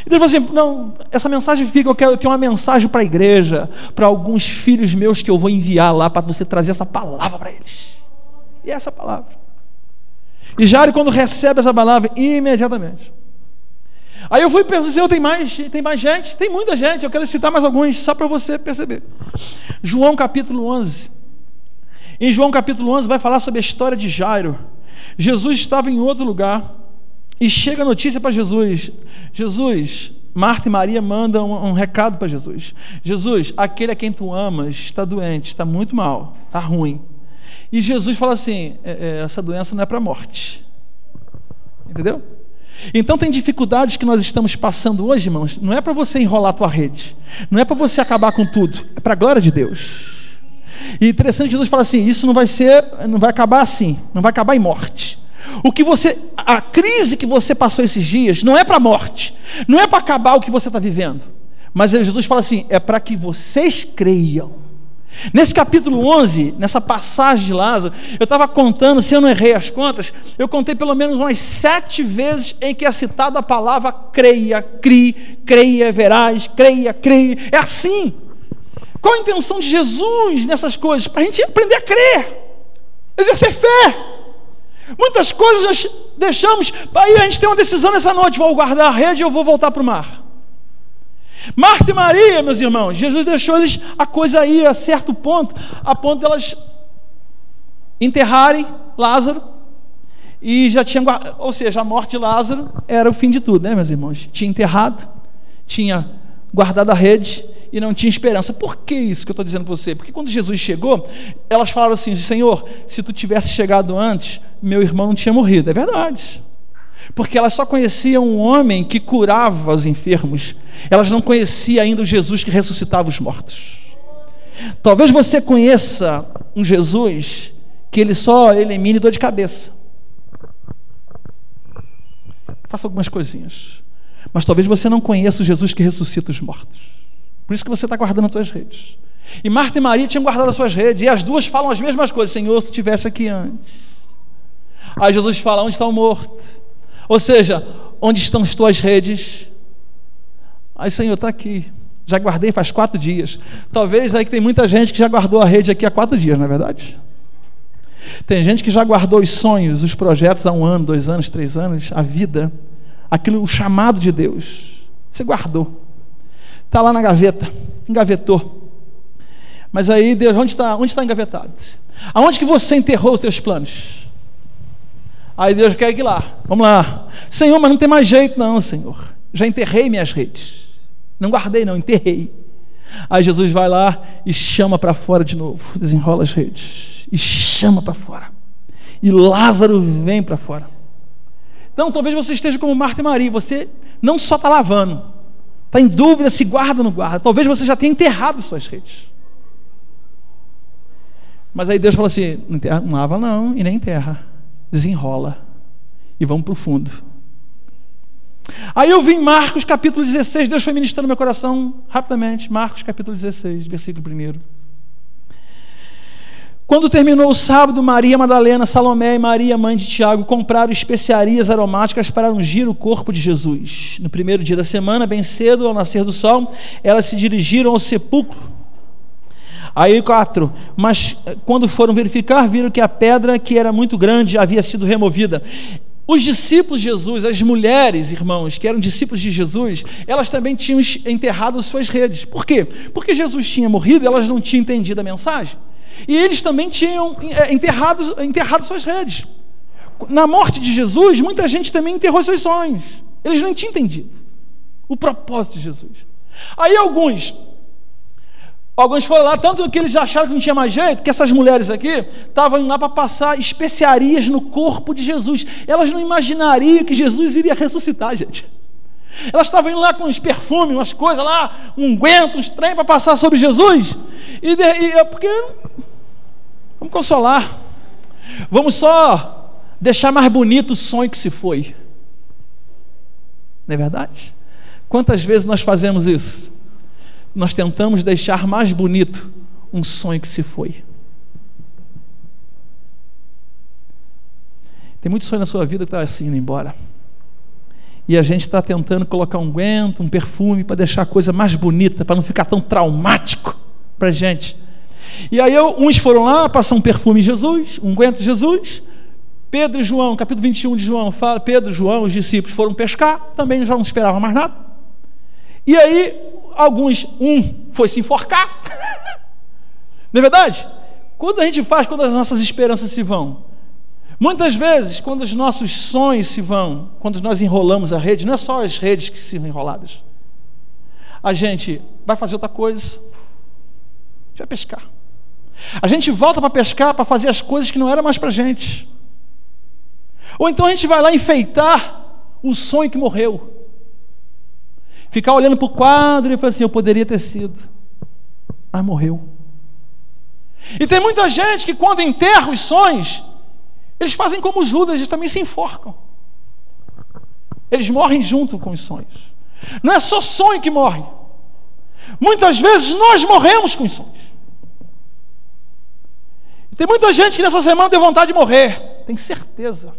E Deus falou assim: não, essa mensagem fica, eu tenho uma mensagem para a igreja, para alguns filhos meus que eu vou enviar lá para você trazer essa palavra para eles. E essa palavra. E Jairo, quando recebe essa palavra, imediatamente, Aí eu fui pensando, Senhor, tem mais gente? Tem muita gente, eu quero citar mais alguns, só para você perceber. João capítulo 11. Em João capítulo 11 vai falar sobre a história de Jairo. Jesus estava em outro lugar e chega a notícia para Jesus. Marta e Maria mandam um recado para Jesus. Jesus, aquele a quem tu amas está doente, está muito mal, está ruim. E Jesus fala assim, essa doença não é para a morte. Entendeu? Então tem dificuldades que nós estamos passando hoje, irmãos, não é para você enrolar a tua rede, não é para você acabar com tudo, é para a glória de Deus. E interessante, Jesus fala assim, isso não vai acabar assim, não vai acabar em morte. A crise que você passou esses dias não é para a morte, não é para acabar o que você está vivendo, mas Jesus fala assim, é para que vocês creiam. Nesse capítulo 11, nessa passagem de Lázaro, eu estava contando, se eu não errei as contas, eu contei pelo menos umas 7 vezes em que é citada a palavra creia, creia, verás, creia. É assim. Qual a intenção de Jesus nessas coisas? Para a gente aprender a crer, exercer fé. Muitas coisas nós deixamos, aí a gente tem uma decisão nessa noite, vou guardar a rede ou vou voltar para o mar. Marta e Maria, meus irmãos, Jesus deixou eles a coisa aí a certo ponto, a ponto de elas enterrarem Lázaro, e já tinha, ou seja, a morte de Lázaro era o fim de tudo, né, meus irmãos? Tinha enterrado, tinha guardado a rede e não tinha esperança. Por que isso que eu estou dizendo para você? Porque quando Jesus chegou, elas falaram assim, Senhor, se tu tivesse chegado antes, meu irmão não tinha morrido. É verdade. Porque elas só conheciam um homem que curava os enfermos, elas não conheciam ainda o Jesus que ressuscitava os mortos. Talvez você conheça um Jesus que ele só elimine dor de cabeça, faça algumas coisinhas, mas talvez você não conheça o Jesus que ressuscita os mortos. Por isso que você está guardando as suas redes. E Marta e Maria tinham guardado as suas redes, e as duas falam as mesmas coisas, Senhor, se tu estivesse aqui antes. Aí Jesus fala, onde está o morto? Ou seja, onde estão as tuas redes? Aí, Senhor, está aqui, já guardei faz 4 dias. Talvez aí que tem muita gente que já guardou a rede aqui há 4 dias, não é verdade? Tem gente que já guardou os sonhos, os projetos há 1 ano, 2 anos, 3 anos, a vida, aquilo, o chamado de Deus, você guardou, está lá na gaveta, engavetou. Mas aí, Deus, onde está engavetado? Aonde que você enterrou os teus planos? Aí Deus quer ir lá, vamos lá. Senhor, mas não tem mais jeito não, Senhor. Já enterrei minhas redes. Não guardei não, enterrei. Aí Jesus vai lá e chama para fora de novo, desenrola as redes e chama para fora. E Lázaro vem para fora. Então talvez você esteja como Marta e Maria, você não só está lavando, está em dúvida se guarda ou não guarda. Talvez você já tenha enterrado suas redes. Mas aí Deus fala assim, não lava não e nem enterra. Desenrola e vamos para o fundo. Aí eu vi em Marcos capítulo 16, Deus foi ministrando no meu coração rapidamente, Marcos capítulo 16, versículo 1. Quando terminou o sábado, Maria Madalena, Salomé e Maria, mãe de Tiago, compraram especiarias aromáticas para ungir o corpo de Jesus. No primeiro dia da semana, bem cedo, ao nascer do sol, elas se dirigiram ao sepulcro. Aí 4, mas quando foram verificar, viram que a pedra, que era muito grande, havia sido removida. Os discípulos de Jesus, as mulheres, irmãos, que eram discípulos de Jesus, elas também tinham enterrado suas redes. Por quê? Porque Jesus tinha morrido e elas não tinham entendido a mensagem. E eles também tinham enterrado suas redes. Na morte de Jesus, muita gente também enterrou seus sonhos. Eles não tinham entendido o propósito de Jesus. Aí alguns foram lá, tanto que eles acharam que não tinha mais jeito, que essas mulheres aqui estavam indo lá para passar especiarias no corpo de Jesus. Elas não imaginariam que Jesus iria ressuscitar, gente. Elas estavam indo lá com uns perfumes, umas coisas lá, um unguento, uns trem para passar sobre Jesus. Porque vamos consolar, vamos só deixar mais bonito o sonho que se foi. Não é verdade? Quantas vezes nós fazemos isso? Nós tentamos deixar mais bonito um sonho que se foi. Tem muito sonho na sua vida que está assim, indo embora. E a gente está tentando colocar um unguento, um perfume, para deixar a coisa mais bonita, para não ficar tão traumático para a gente. E aí uns foram lá, passar um perfume em Jesus, um unguento em Jesus, Pedro e João, capítulo 21 de João, fala, Pedro e João, os discípulos foram pescar, também já não esperavam mais nada. E aí, um foi se enforcar. Não é verdade? Quando a gente faz, quando as nossas esperanças se vão? Muitas vezes, quando os nossos sonhos se vão, quando nós enrolamos a rede, não é só as redes que ficam enroladas. A gente vai fazer outra coisa, a gente vai pescar. A gente volta para pescar, para fazer as coisas que não eram mais para a gente. Ou então a gente vai lá enfeitar o sonho que morreu. Ficar olhando para o quadro e falar assim, eu poderia ter sido, mas morreu. E tem muita gente que quando enterra os sonhos, eles fazem como Judas, eles também se enforcam. Eles morrem junto com os sonhos. Não é só sonho que morre. Muitas vezes nós morremos com os sonhos. E tem muita gente que nessa semana tem vontade de morrer. Tem certeza.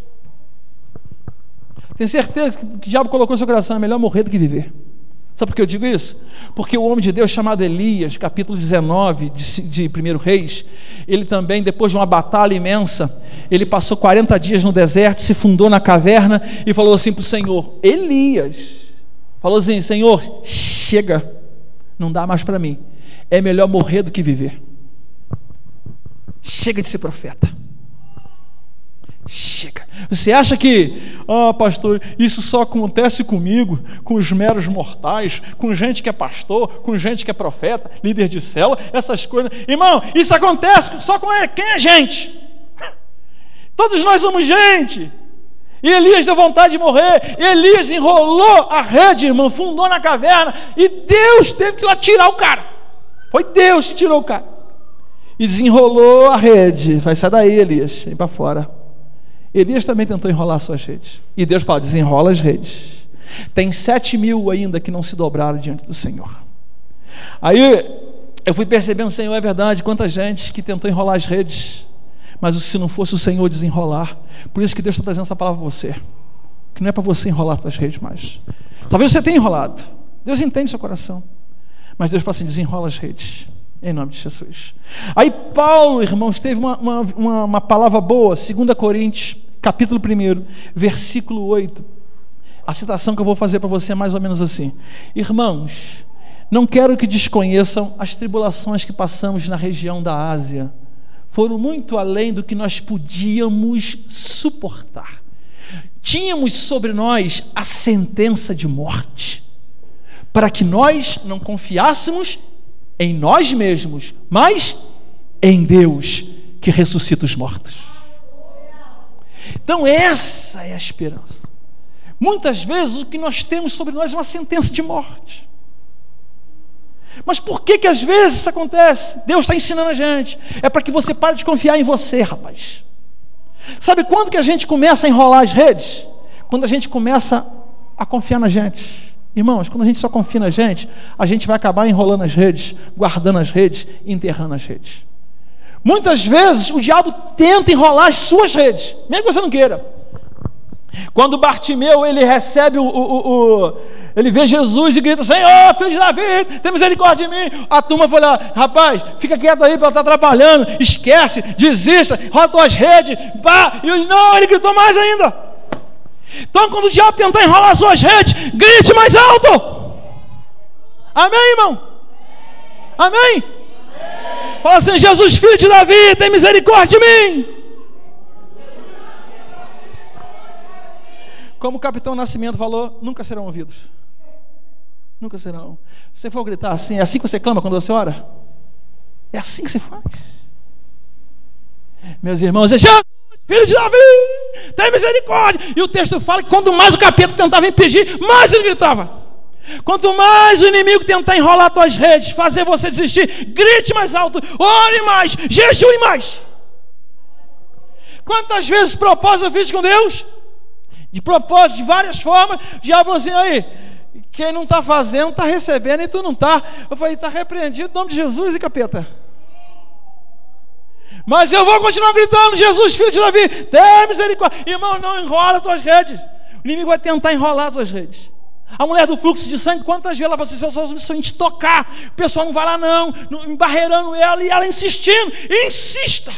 Tem certeza que o diabo colocou no seu coração, é melhor morrer do que viver. Sabe por que eu digo isso? Porque o homem de Deus chamado Elias, capítulo 19 de 1 Reis, ele também, depois de uma batalha imensa, ele passou 40 dias no deserto, se fundou na caverna e falou assim para o Senhor, Elias, falou assim, Senhor, chega, não dá mais para mim, é melhor morrer do que viver. Chega de ser profeta. Chega. Você acha que, pastor, isso só acontece comigo, com os meros mortais, com gente que é pastor, com gente que é profeta, líder de célula, essas coisas. Irmão, isso acontece só com quem é gente. Todos nós somos gente. E Elias deu vontade de morrer. Elias enrolou a rede, irmão, fundou na caverna, e Deus teve que ir lá tirar o cara. Foi Deus que tirou o cara. E desenrolou a rede. Vai sair daí, Elias, vem para fora. Elias também tentou enrolar suas redes. E Deus fala, desenrola as redes. Tem 7.000 ainda que não se dobraram diante do Senhor. Aí eu fui percebendo, Senhor, é verdade, quanta gente que tentou enrolar as redes, mas se não fosse o Senhor desenrolar, por isso que Deus está trazendo essa palavra para você, que não é para você enrolar suas redes mais. Talvez você tenha enrolado, Deus entende seu coração, mas Deus fala assim, desenrola as redes, em nome de Jesus. Aí Paulo, irmãos, teve uma palavra boa, 2 Coríntios, capítulo 1, versículo 8. A citação que eu vou fazer para você é mais ou menos assim: irmãos, não quero que desconheçam as tribulações que passamos na região da Ásia. Foram muito além do que nós podíamos suportar. Tínhamos sobre nós a sentença de morte, para que nós não confiássemos em nós mesmos, mas em Deus que ressuscita os mortos. Então essa é a esperança. Muitas vezes o que nós temos sobre nós é uma sentença de morte. Mas por que às vezes isso acontece? Deus está ensinando a gente. É para que você pare de confiar em você, rapaz. Sabe quando que a gente começa a enrolar as redes? Quando a gente começa a confiar na gente. Irmãos, quando a gente só confia na gente, a gente vai acabar enrolando as redes, guardando as redes, enterrando as redes. Muitas vezes o diabo tenta enrolar as suas redes, mesmo que você não queira. Quando Bartimeu, ele recebe ele vê Jesus e grita, Senhor, filho de Davi, tem misericórdia de mim. A turma foi lá, rapaz, fica quieto aí, porque ela está trabalhando, esquece, desista, roda tuas redes, pá. E ele gritou mais ainda. Então quando o diabo tentar enrolar as suas redes, grite mais alto. Amém, irmão? Amém? Fala assim, Jesus, filho de Davi, tem misericórdia de mim. Como o capitão Nascimento falou, nunca serão ouvidos. Nunca serão. Se você for gritar assim, é assim que você clama quando você ora? É assim que você faz. Meus irmãos, é Jesus, filho de Davi, tem misericórdia. E o texto fala que quanto mais o capeta tentava impedir, mais ele gritava. Quanto mais o inimigo tentar enrolar tuas redes, fazer você desistir, grite mais alto, ore mais, jejue mais. Quantas vezes propósito eu fiz com Deus? De propósito, de várias formas. O diabo falou assim, aí, quem não está fazendo, está recebendo e tu não está. Eu falei, está repreendido em nome de Jesus e capeta. Mas eu vou continuar gritando, Jesus, filho de Davi, tem misericórdia. Irmão, não enrola tuas redes. O inimigo vai tentar enrolar tuas redes. A mulher do fluxo de sangue, quantas vezes ela falou assim, se eu só te tocar, o pessoal não vai lá não, embarreirando ela, e ela insistindo, insista.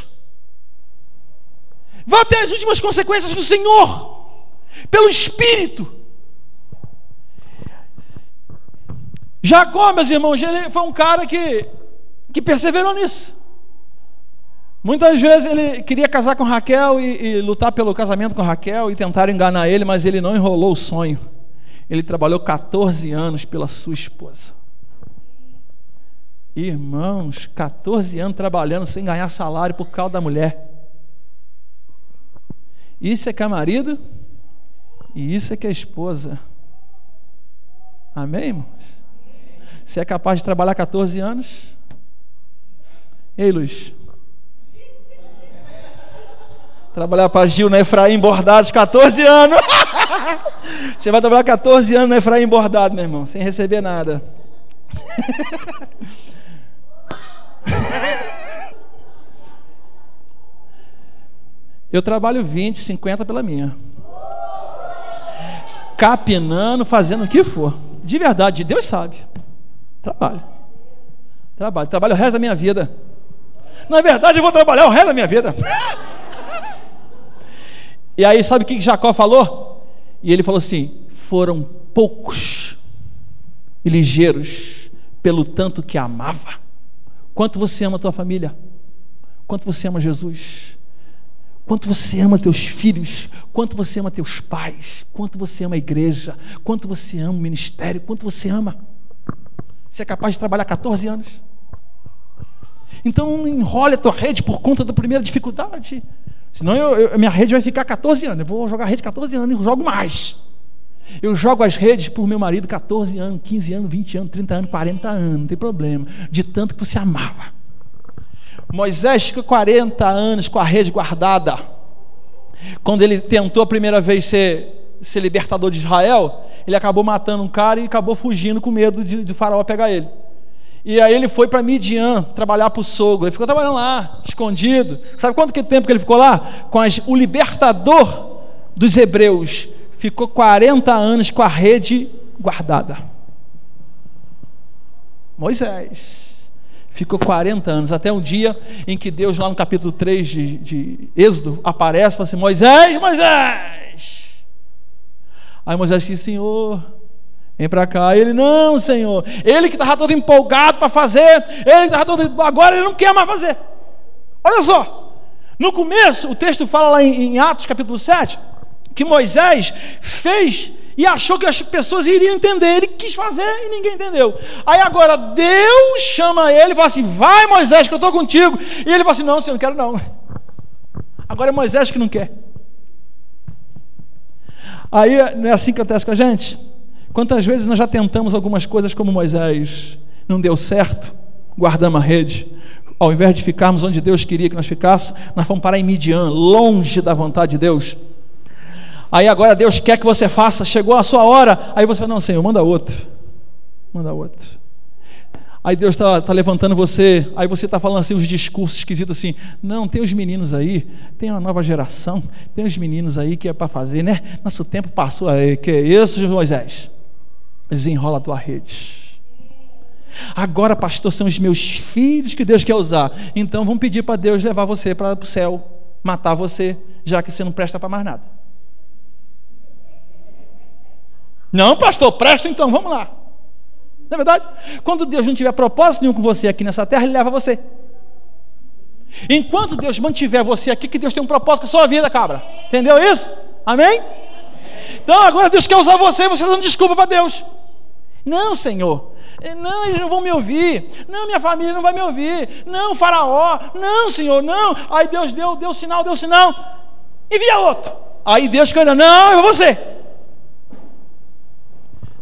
Vá até as últimas consequências do Senhor, pelo Espírito. Jacó, meus irmãos, ele foi um cara que perseverou nisso. Muitas vezes ele queria casar com Raquel e lutar pelo casamento com Raquel e tentaram enganar ele, mas ele não enrolou o sonho. Ele trabalhou 14 anos pela sua esposa. Irmãos, 14 anos trabalhando sem ganhar salário por causa da mulher. Isso é que é marido e isso é que é esposa. Amém, irmãos? Você é capaz de trabalhar 14 anos? Ei, Luiz? Trabalhar para Gil na Efraim Bordados 14 anos. Você vai trabalhar 14 anos na Efraim Bordado, meu irmão, sem receber nada. Eu trabalho 20, 50 pela minha. Capinando, fazendo o que for. De verdade, Deus sabe. Trabalho o resto da minha vida. Na verdade, eu vou trabalhar o resto da minha vida. E aí, sabe o que Jacó falou? E ele falou assim: foram poucos e ligeiros pelo tanto que amava. Quanto você ama a tua família? Quanto você ama Jesus? Quanto você ama teus filhos? Quanto você ama teus pais? Quanto você ama a igreja? Quanto você ama o ministério? Quanto você ama? Você é capaz de trabalhar 14 anos? Então não enrole a tua rede por conta da primeira dificuldade. Senão minha rede vai ficar 14 anos. Eu vou jogar a rede 14 anos e jogo mais. Eu jogo as redes por meu marido 14 anos, 15 anos, 20 anos, 30 anos, 40 anos, não tem problema. De tanto que você amava. Moisés ficou 40 anos com a rede guardada. Quando ele tentou a primeira vez ser libertador de Israel, ele acabou matando um cara e acabou fugindo com medo de Faraó pegar ele. E aí ele foi para Midian trabalhar para o sogro. Ele ficou trabalhando lá, escondido. Sabe quanto tempo que ele ficou lá? O libertador dos hebreus ficou 40 anos com a rede guardada. Moisés ficou 40 anos, até um dia em que Deus, lá no capítulo 3 de Êxodo, aparece e fala assim: Moisés, Moisés. Aí Moisés disse: Senhor, vem para cá. E ele: não, Senhor. Ele que estava todo empolgado para fazer, ele que estava todo, agora ele não quer mais fazer. Olha só, no começo, o texto fala lá em Atos capítulo 7, que Moisés fez e achou que as pessoas iriam entender. Ele quis fazer e ninguém entendeu. Aí agora Deus chama ele e fala assim: vai, Moisés, que eu estou contigo. E ele fala assim: não, Senhor, não quero não. Agora é Moisés que não quer. Aí não é assim que acontece com a gente? Quantas vezes nós já tentamos algumas coisas como Moisés, não deu certo, guardamos a rede, ao invés de ficarmos onde Deus queria que nós ficássemos, nós fomos parar em Midian, longe da vontade de Deus. Aí agora Deus quer que você faça, chegou a sua hora, aí você fala: não, Senhor, manda outro. Aí Deus está levantando você, aí você está falando assim, uns discursos esquisitos assim: não, tem os meninos aí, tem uma nova geração, tem os meninos aí que é para fazer, né? Nosso tempo passou aí, que é isso, Moisés? Desenrola a tua rede. Agora, pastor, são os meus filhos que Deus quer usar, então vamos pedir para Deus levar você para o céu, matar você, já que você não presta para mais nada. Não, pastor, presta então, vamos lá. Não é verdade? Quando Deus não tiver propósito nenhum com você aqui nessa terra, Ele leva você. Enquanto Deus mantiver você aqui, que Deus tem um propósito com a sua vida, cabra. Entendeu isso? Amém? Então agora Deus quer usar você e você está dando desculpa para Deus. Não, Senhor. Não, eles não vão me ouvir. Não, minha família não vai me ouvir. Não, Faraó. Não, Senhor, não. Aí Deus deu sinal. Envia outro. Aí Deus quer, não, é você.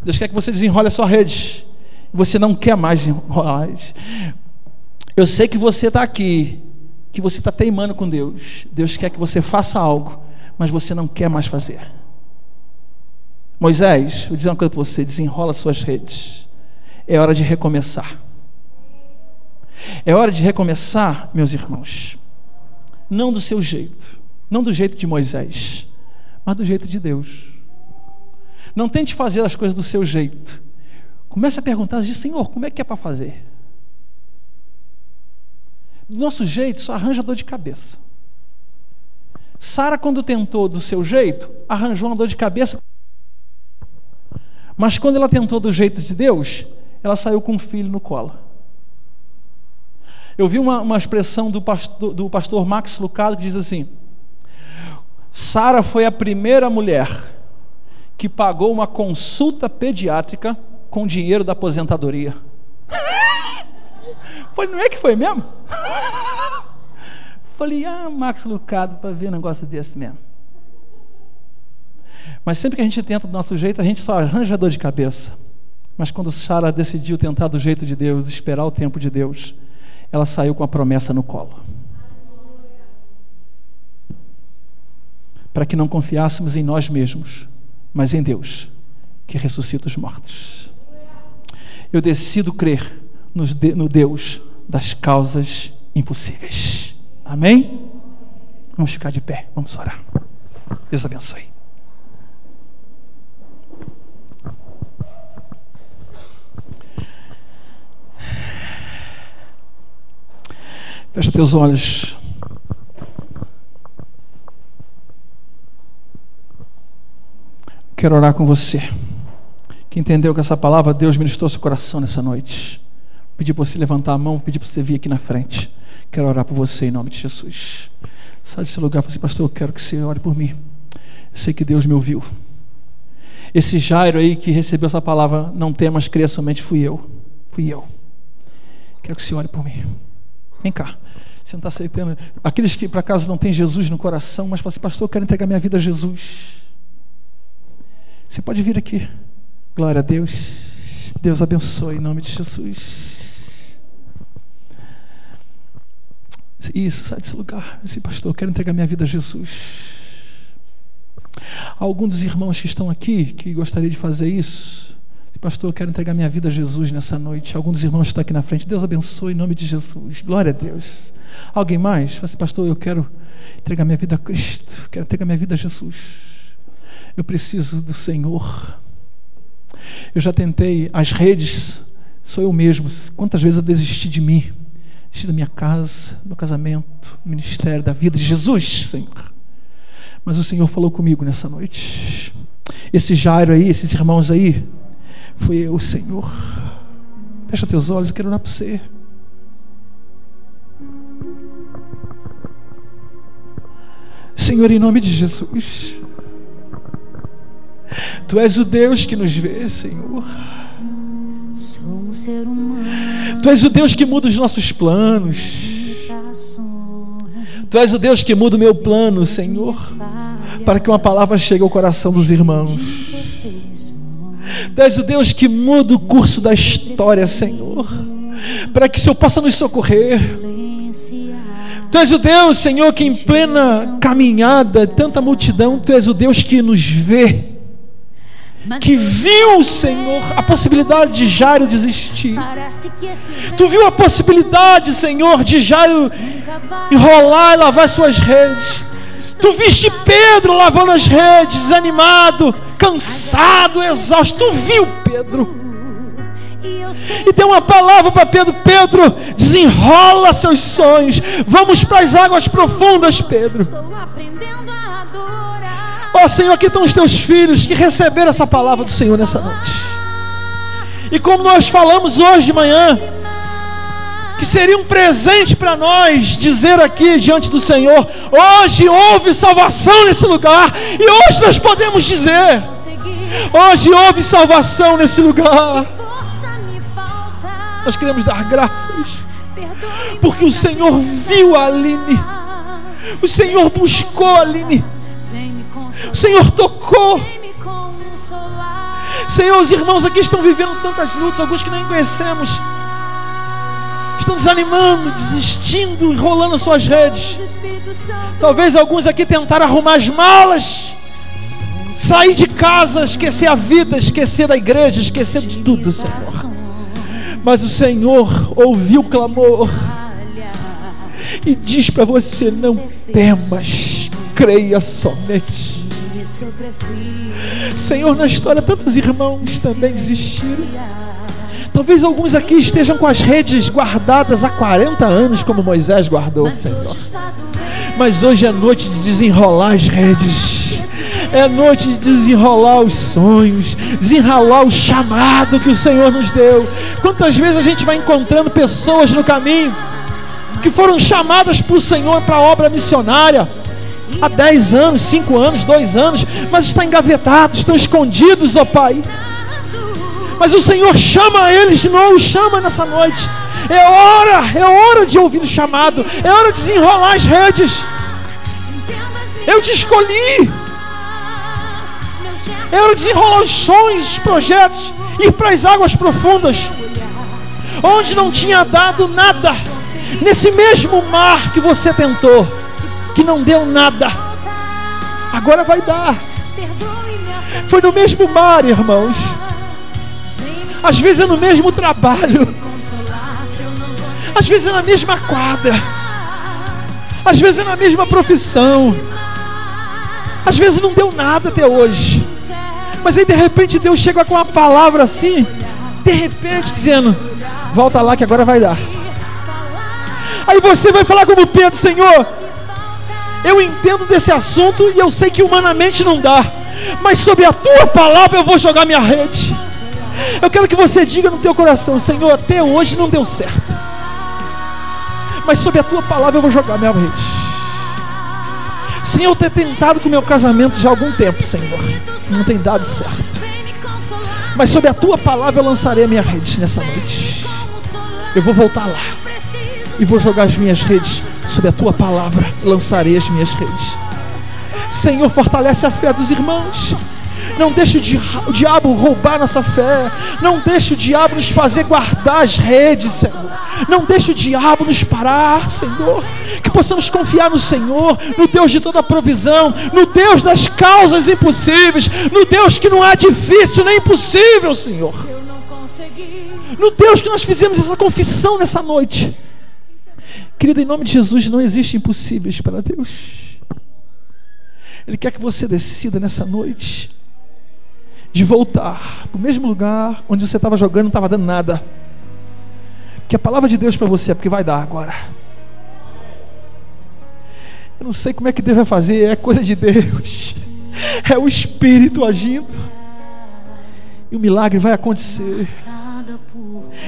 Deus quer que você desenrole a sua rede. Você não quer mais enrolar. Eu sei que você está aqui, que você está teimando com Deus. Deus quer que você faça algo, mas você não quer mais fazer. Moisés, vou dizer uma coisa para você: desenrola suas redes. É hora de recomeçar. É hora de recomeçar, meus irmãos. Não do seu jeito, não do jeito de Moisés, mas do jeito de Deus. Não tente fazer as coisas do seu jeito. Comece a perguntar: Senhor, como é que é para fazer? Do nosso jeito só arranja dor de cabeça. Sara, quando tentou do seu jeito, arranjou uma dor de cabeça. Mas quando ela tentou do jeito de Deus, ela saiu com um filho no colo. Eu vi uma expressão do pastor Max Lucado que diz assim: Sara foi a primeira mulher que pagou uma consulta pediátrica com dinheiro da aposentadoria. Falei, não é que foi mesmo? Falei, Max Lucado, para ver um negócio desse mesmo. Mas sempre que a gente tenta do nosso jeito, a gente só arranja dor de cabeça. Mas quando Sara decidiu tentar do jeito de Deus, esperar o tempo de Deus, ela saiu com a promessa no colo. Para que não confiássemos em nós mesmos, mas em Deus, que ressuscita os mortos. Eu decido crer no Deus das causas impossíveis. Amém? Vamos ficar de pé, vamos orar. Deus abençoe. Fecha teus olhos. Quero orar com você, que entendeu que essa palavra Deus ministrou seu coração nessa noite. Pedir para você levantar a mão, pedir para você vir aqui na frente. Quero orar por você em nome de Jesus. Sai desse lugar e fala assim, pastor, eu quero que você ore por mim. Eu sei que Deus me ouviu. Esse Jairo aí que recebeu essa palavra, não temas, creia somente, fui eu. Quero que você ore por mim. Vem cá. Você não está aceitando. Aqueles que por acaso não têm Jesus no coração, mas falam assim, pastor, eu quero entregar minha vida a Jesus. Você pode vir aqui. Glória a Deus. Deus abençoe em nome de Jesus. Isso, sai desse lugar. Esse pastor, eu quero entregar minha vida a Jesus. Há alguns dos irmãos que estão aqui que gostaria de fazer isso. Pastor, eu quero entregar minha vida a Jesus nessa noite. Algum dos irmãos está aqui na frente. Deus abençoe em nome de Jesus. Glória a Deus. Alguém mais? Fala assim, pastor, eu quero entregar minha vida a Cristo. Quero entregar minha vida a Jesus. Eu preciso do Senhor. Eu já tentei. As redes, sou eu mesmo. Quantas vezes eu desisti de mim? Desisti da minha casa, do meu casamento, do ministério, da vida de Jesus, Senhor. Mas o Senhor falou comigo nessa noite. Esse Jairo aí, esses irmãos aí, foi eu, Senhor. Fecha teus olhos, eu quero orar por você. Senhor, em nome de Jesus, Tu és o Deus que nos vê, Senhor. Tu és o Deus que muda os nossos planos. Tu és o Deus que muda o meu plano, Senhor, para que uma palavra chegue ao coração dos irmãos. Tu és o Deus que muda o curso da história, Senhor, para que o Senhor possa nos socorrer. Tu és o Deus, Senhor, que em plena caminhada, tanta multidão, Tu és o Deus que nos vê, que viu, Senhor, a possibilidade de Jairo desistir. Tu viu a possibilidade, Senhor, de Jairo enrolar e lavar suas redes. Tu viste Pedro lavando as redes, desanimado, cansado, exausto. Tu viu Pedro e deu uma palavra para Pedro. Pedro, desenrola seus sonhos. Vamos para as águas profundas, Pedro. Ó Senhor, aqui estão os teus filhos que receberam essa palavra do Senhor nessa noite. E como nós falamos hoje de manhã, que seria um presente para nós dizer aqui diante do Senhor: hoje houve salvação nesse lugar. E hoje nós podemos dizer: hoje houve salvação nesse lugar. Nós queremos dar graças, porque o Senhor viu a Aline, o Senhor buscou a Aline, o Senhor tocou. Senhor, os irmãos aqui estão vivendo tantas lutas, alguns que nem conhecemos, estão desanimando, desistindo, enrolando as suas redes. Talvez alguns aqui tentaram arrumar as malas, sair de casa, esquecer a vida, esquecer da igreja, esquecer de tudo, Senhor. Mas o Senhor ouviu o clamor e diz para você: não temas, creia somente. Senhor, na história tantos irmãos também desistiram. Talvez alguns aqui estejam com as redes guardadas há 40 anos, como Moisés guardou, Senhor. Mas hoje é noite de desenrolar as redes. É noite de desenrolar os sonhos, desenrolar o chamado que o Senhor nos deu. Quantas vezes a gente vai encontrando pessoas no caminho que foram chamadas por Senhor para a obra missionária há 10 anos, 5 anos, 2 anos, mas estão engavetados, estão escondidos, ó Pai. Mas o Senhor chama eles de novo, chama nessa noite. É hora de ouvir o chamado, é hora de desenrolar as redes. Eu te escolhi. É hora de desenrolar os sonhos, os projetos, ir para as águas profundas, onde não tinha dado nada. Nesse mesmo mar que você tentou, que não deu nada, agora vai dar. Foi no mesmo mar, irmãos. Às vezes é no mesmo trabalho, às vezes é na mesma quadra, às vezes é na mesma profissão, às vezes não deu nada até hoje, mas aí de repente Deus chega com uma palavra assim, de repente dizendo: volta lá que agora vai dar. Aí você vai falar como Pedro: Senhor, eu entendo desse assunto e eu sei que humanamente não dá, mas sob a tua palavra eu vou jogar minha rede. Eu quero que você diga no teu coração: Senhor, até hoje não deu certo, mas sob a tua palavra eu vou jogar minha rede. Senhor, eu tenho tentado com o meu casamento já há algum tempo, Senhor, não tem dado certo, mas sob a tua palavra eu lançarei a minha rede nessa noite. Eu vou voltar lá e vou jogar as minhas redes. Sob a tua palavra lançarei as minhas redes. Senhor, fortalece a fé dos irmãos. Não deixe o diabo roubar nossa fé. Não deixe o diabo nos fazer guardar as redes, Senhor. Não deixe o diabo nos parar, Senhor. Que possamos confiar no Senhor, no Deus de toda provisão, no Deus das causas impossíveis, no Deus que não há difícil nem impossível, Senhor. No Deus que nós fizemos essa confissão nessa noite. Querido, em nome de Jesus, não existe impossíveis para Deus. Ele quer que você decida nessa noite de voltar para o mesmo lugar onde você estava jogando, não estava dando nada. Que a palavra de Deus para você é porque vai dar agora. Eu não sei como é que Deus vai fazer, é coisa de Deus. É o Espírito agindo. E o milagre vai acontecer.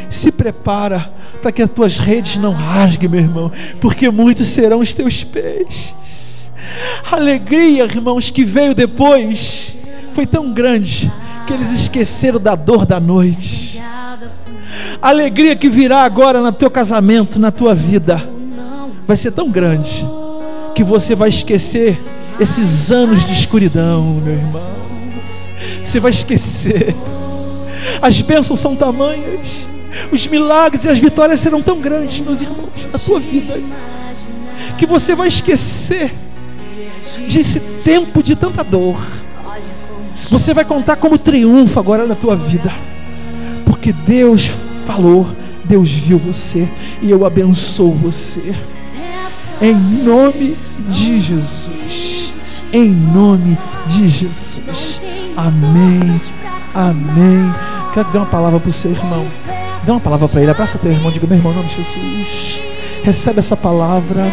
Se prepara para que as tuas redes não rasguem, meu irmão, porque muitos serão os teus peixes. A alegria, irmãos, que veio depois foi tão grande que eles esqueceram da dor da noite. A alegria que virá agora no teu casamento, na tua vida, vai ser tão grande que você vai esquecer esses anos de escuridão, meu irmão. Você vai esquecer. As bênçãos são tamanhas, os milagres e as vitórias serão tão grandes, meus irmãos, na tua vida, que você vai esquecer desse tempo de tanta dor. Você vai contar como triunfo agora na tua vida, porque Deus falou, Deus viu você, e eu abençoo você, em nome de Jesus, em nome de Jesus. Amém, amém. Quero dar uma palavra para o seu irmão. Dá uma palavra para ele. Abraça teu irmão. Diga: meu irmão, em nome de Jesus, recebe essa palavra.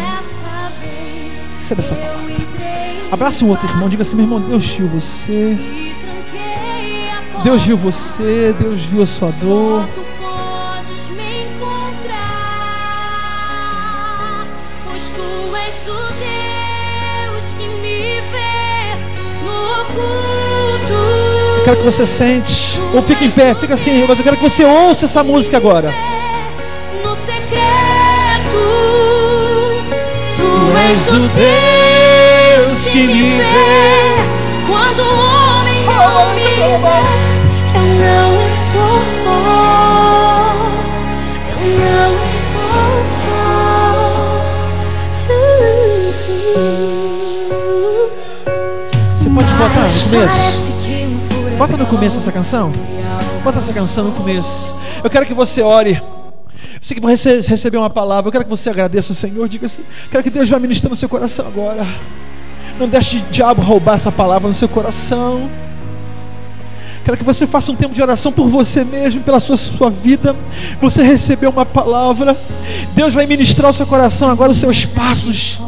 Recebe essa palavra. Abraça um outro irmão. Diga assim: meu irmão, Deus viu você. Deus viu você. Deus viu a sua dor. Eu quero que você sente, ou fique em pé, fica assim, mas eu quero que você ouça essa música agora. No secreto, tu és o Deus que me vê. Quando o homem não me vê, eu não estou só. Eu não estou só. Você pode botar no começo? Bota no começo essa canção. Bota essa canção no começo. Eu quero que você ore. Eu sei que você recebeu uma palavra. Eu quero que você agradeça o Senhor. Diga assim: quero que Deus vá ministrar no seu coração agora. Não deixe o diabo roubar essa palavra no seu coração. Quero que você faça um tempo de oração por você mesmo, pela sua vida. Você recebeu uma palavra. Deus vai ministrar o seu coração agora, os seus passos.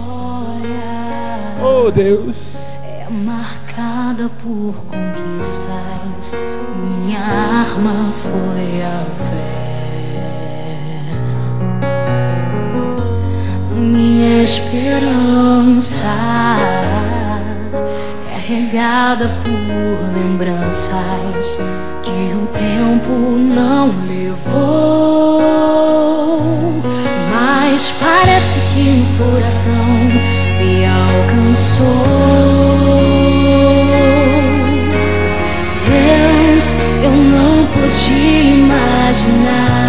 Oh, Deus. É marcada por conquistas, minha arma foi a fé. Minha esperança é regada por lembranças que o tempo não levou. Mas parece que um furacão me alcançou. Deus, eu não podia imaginar,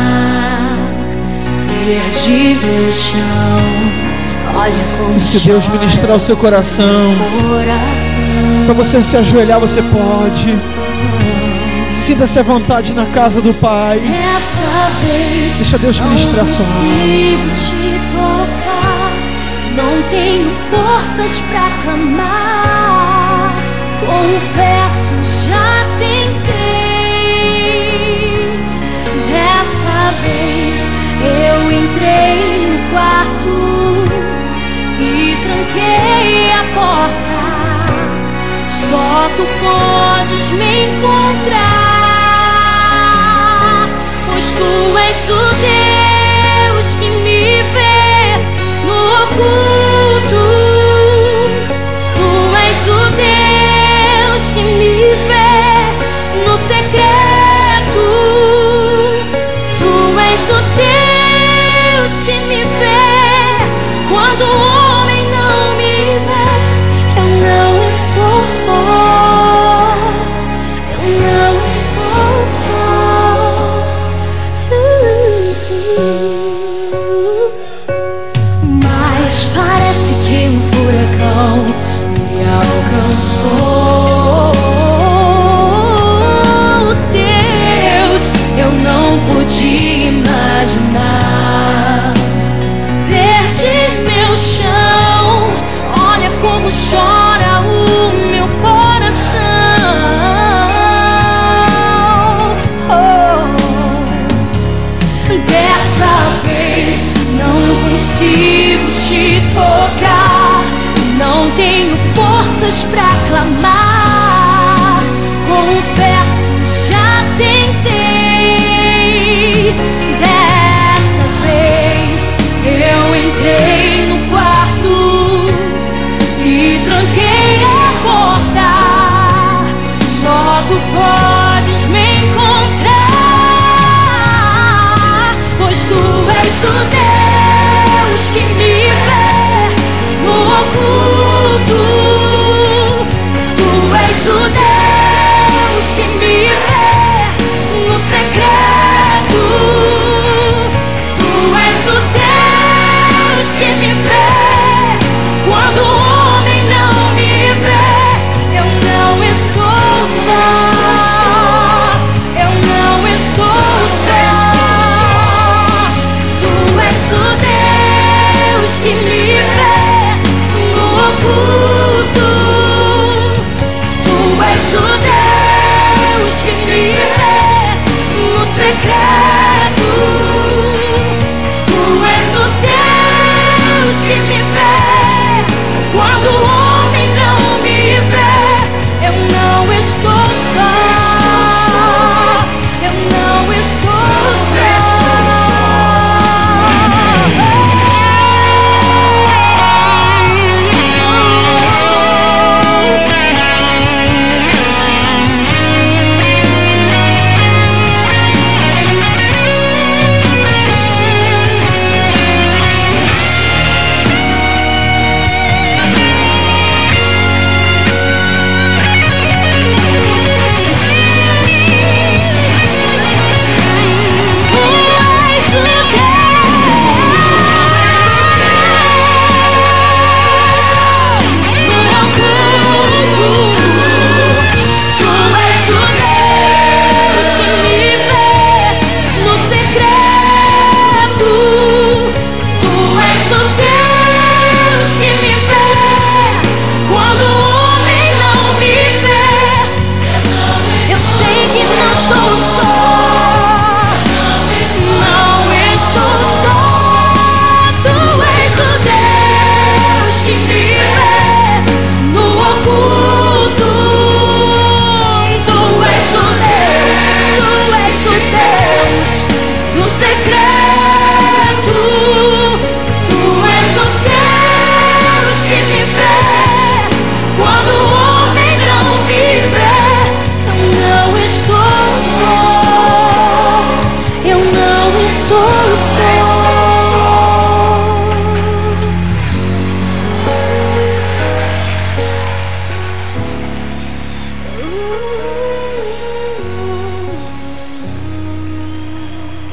perdi meu chão. Olha como se Deus ministrar o seu coração, para você se ajoelhar, você pode. Sinta-se à vontade na casa do Pai. Dessa vez deixa Deus ministrar sua alma. Não consigo te tocar, não tenho forças pra clamar. Confesso, já tentei. Dessa vez eu entrei no quarto e tranquei a porta. Só tu podes me encontrar, pois tu és o Deus que me vê no oculto. Tu és o Deus que me vê no secreto. Tu és o Deus que me vê quando o homem não me vê. Eu não estou só, eu não estou só. Mas parece que um furacão me alcançou. Deus, eu não podia imaginar, perdi meu chão. Olha como chora o meu coração. Dessa vez não consigo te tocar, não tenho forças pra clamar. Confesso, já tentei. Dessa vez eu entrei no quarto e tranquei a porta. Só tu podes me encontrar, pois tu és o Deus que me vê no oculto. Tu és o Deus que me vê no secreto. Tu és o Deus que me vê quando o homem não me vê. Eu não estou só, eu não estou só. Tu és o Deus que me vê no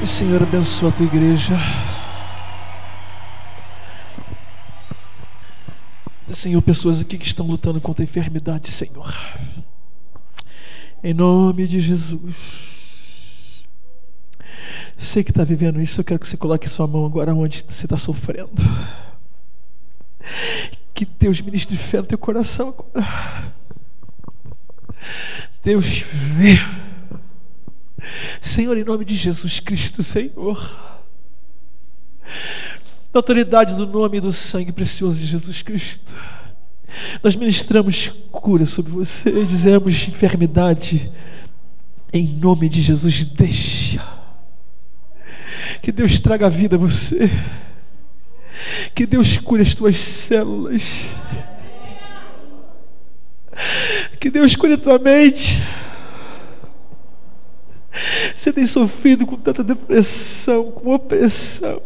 Senhor, abençoa a tua igreja. Senhor, pessoas aqui que estão lutando contra a enfermidade, Senhor, em nome de Jesus. Sei que está vivendo isso. Eu quero que você coloque sua mão agora onde você está sofrendo. Que Deus ministre fé no teu coração agora. Deus vê, Senhor, em nome de Jesus Cristo, Senhor, na autoridade do nome e do sangue precioso de Jesus Cristo, nós ministramos cura sobre você, dizemos: enfermidade, em nome de Jesus, deixa. Que Deus traga vida a você, que Deus cure as tuas células, que Deus cure a tua mente. Você tem sofrido com tanta depressão, com opressão.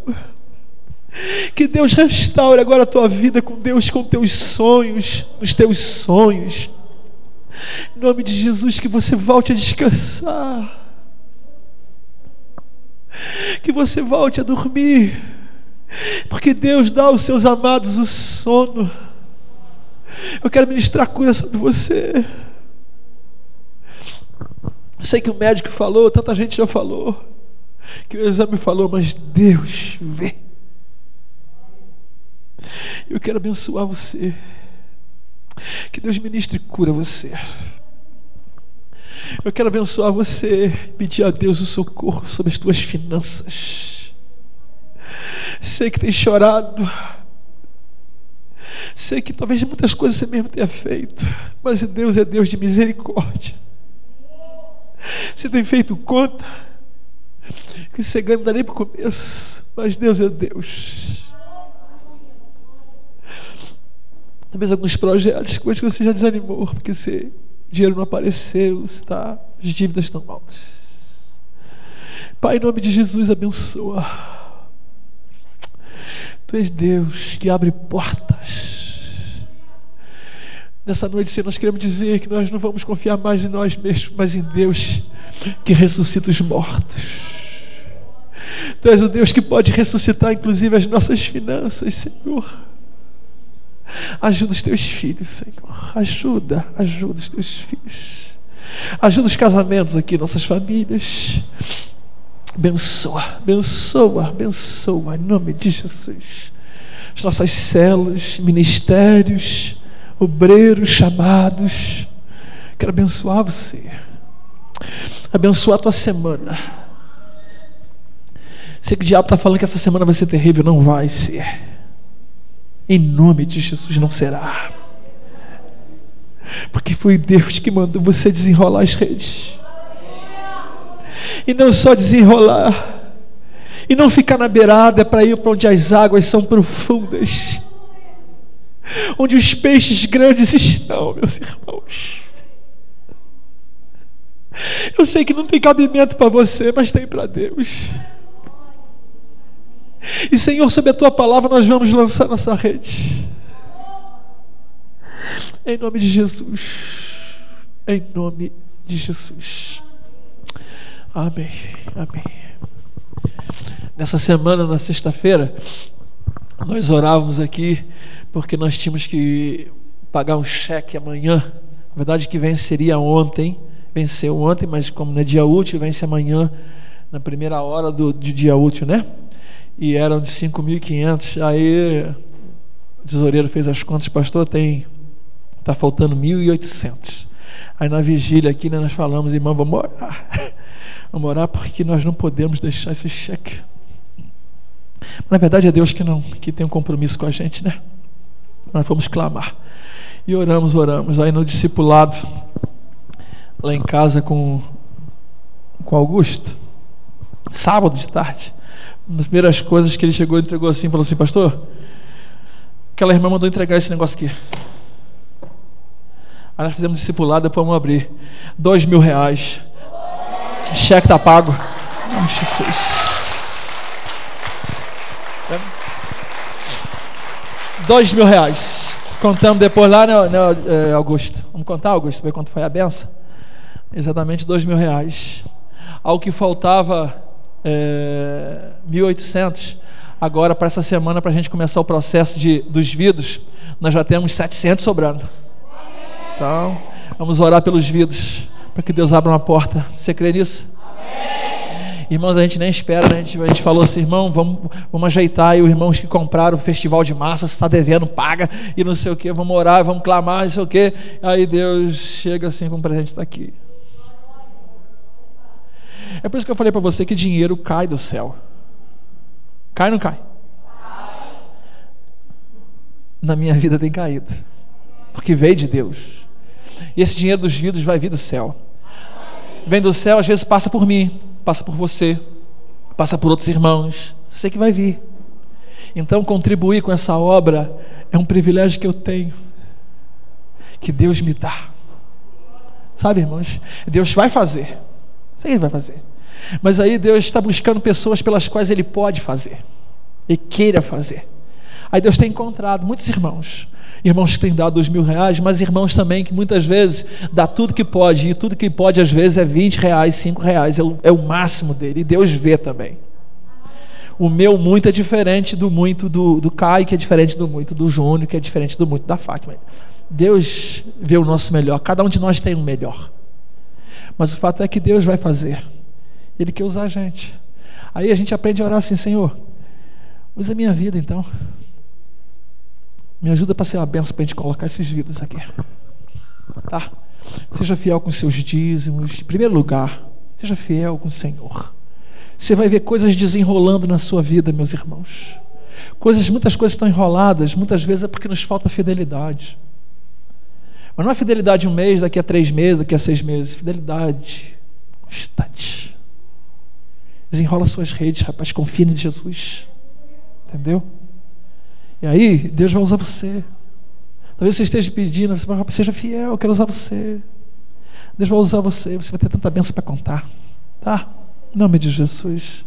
Que Deus restaure agora a tua vida com Deus, com teus sonhos, os teus sonhos. Em nome de Jesus, que você volte a descansar, que você volte a dormir, porque Deus dá aos seus amados o sono. Eu quero ministrar cura sobre você. Eu sei que o médico falou, tanta gente já falou, que o exame falou, mas Deus vê. Eu quero abençoar você. Que Deus ministre cura a você. Eu quero abençoar você, pedir a Deus o socorro sobre as tuas finanças. Sei que tem chorado, sei que talvez muitas coisas você mesmo tenha feito, mas Deus é Deus de misericórdia. Você tem feito conta que você ganha, não dá nem para o começo, mas Deus é Deus. Talvez alguns projetos, coisas que você já desanimou, porque o dinheiro não apareceu, as dívidas estão altas. Pai, em nome de Jesus, abençoa. Tu és Deus que abre portas. Nessa noite, Senhor, nós queremos dizer que nós não vamos confiar mais em nós mesmos, mas em Deus que ressuscita os mortos. Tu és o Deus que pode ressuscitar inclusive as nossas finanças, Senhor. Ajuda os teus filhos, Senhor. Ajuda os teus filhos. Ajuda os casamentos aqui, nossas famílias. Abençoa, em nome de Jesus. As nossas células, ministérios, obreiros, chamados. Quero abençoar você. Abençoar a tua semana. Sei que o diabo está falando que essa semana vai ser terrível. Não vai ser. Em nome de Jesus não será. Porque foi Deus que mandou você desenrolar as redes. E não só desenrolar, e não ficar na beirada, para ir para onde as águas são profundas, onde os peixes grandes estão, meus irmãos. Eu sei que não tem cabimento para você, mas tem para Deus. E Senhor, sob a tua palavra nós vamos lançar nossa rede. Em nome de Jesus. Em nome de Jesus. Amém. Amém. Nessa semana, na sexta-feira, nós orávamos aqui porque nós tínhamos que pagar um cheque amanhã. Na verdade que venceria ontem. Venceu ontem, mas como não é dia útil, vence amanhã, na primeira hora de dia útil, né? E eram de 5.500. Aí o tesoureiro fez as contas: pastor, está faltando 1.800. Aí na vigília aqui, né, nós falamos: irmão, vamos orar porque nós não podemos deixar esse cheque. Na verdade é Deus que tem um compromisso com a gente, né? Nós fomos clamar e oramos. Aí no discipulado lá em casa com Augusto, sábado de tarde, uma das primeiras coisas que ele chegou e entregou assim, falou assim: pastor, aquela irmã mandou entregar esse negócio aqui. Aí nós fizemos discipulado, depois vamos abrir R$2.000. O cheque está pago. Jesus. R$2.000. Contamos depois lá, né, Augusto? Vamos contar, Augusto, ver quanto foi a benção? Exatamente R$2.000. Ao que faltava 1.800. Agora, para essa semana, para a gente começar o processo dos vidros, nós já temos 700 sobrando. Então, vamos orar pelos vidros, para que Deus abra uma porta. Você crê nisso? Amém. Irmãos, a gente nem espera, né? A gente falou assim, irmão, vamos ajeitar. E os irmãos que compraram o festival de massas, está devendo, paga, e não sei o que, vamos orar, vamos clamar, não sei o que. Aí Deus chega assim com o presente, está aqui. É por isso que eu falei para você que dinheiro cai do céu. Cai ou não cai? Cai. Na minha vida tem caído, porque veio de Deus. E esse dinheiro dos vidros vai vir do céu. Vem do céu, às vezes passa por mim, passa por você, passa por outros irmãos. Sei que vai vir. Então contribuir com essa obra é um privilégio que eu tenho, que Deus me dá. Sabe, irmãos? Deus vai fazer. Sei que Ele vai fazer. Mas aí Deus está buscando pessoas pelas quais Ele pode fazer e queira fazer. Aí Deus tem encontrado muitos irmãos que têm dado R$2.000, mas irmãos também que muitas vezes dá tudo que pode, e tudo que pode às vezes é R$20, R$5, é o máximo dele, e Deus vê também. O meu muito é diferente do muito do Caio, que é diferente do muito do Júnior, que é diferente do muito da Fátima. Deus vê o nosso melhor, cada um de nós tem um melhor. Mas o fato é que Deus vai fazer. Ele quer usar a gente. Aí a gente aprende a orar assim, Senhor, usa a minha vida então. Me ajuda para ser uma benção para a gente colocar esses vidros aqui. Tá? Seja fiel com os seus dízimos. Em primeiro lugar, seja fiel com o Senhor. Você vai ver coisas desenrolando na sua vida, meus irmãos. Muitas coisas estão enroladas, muitas vezes é porque nos falta fidelidade. Mas não é fidelidade 1 mês, daqui a 3 meses, daqui a 6 meses. Fidelidade constante. Desenrola suas redes, rapaz, confia em Jesus. Entendeu? E aí, Deus vai usar você. Talvez você esteja pedindo, você vai, seja fiel, eu quero usar você. Deus vai usar você, você vai ter tanta bênção para contar. Tá? Em nome de Jesus.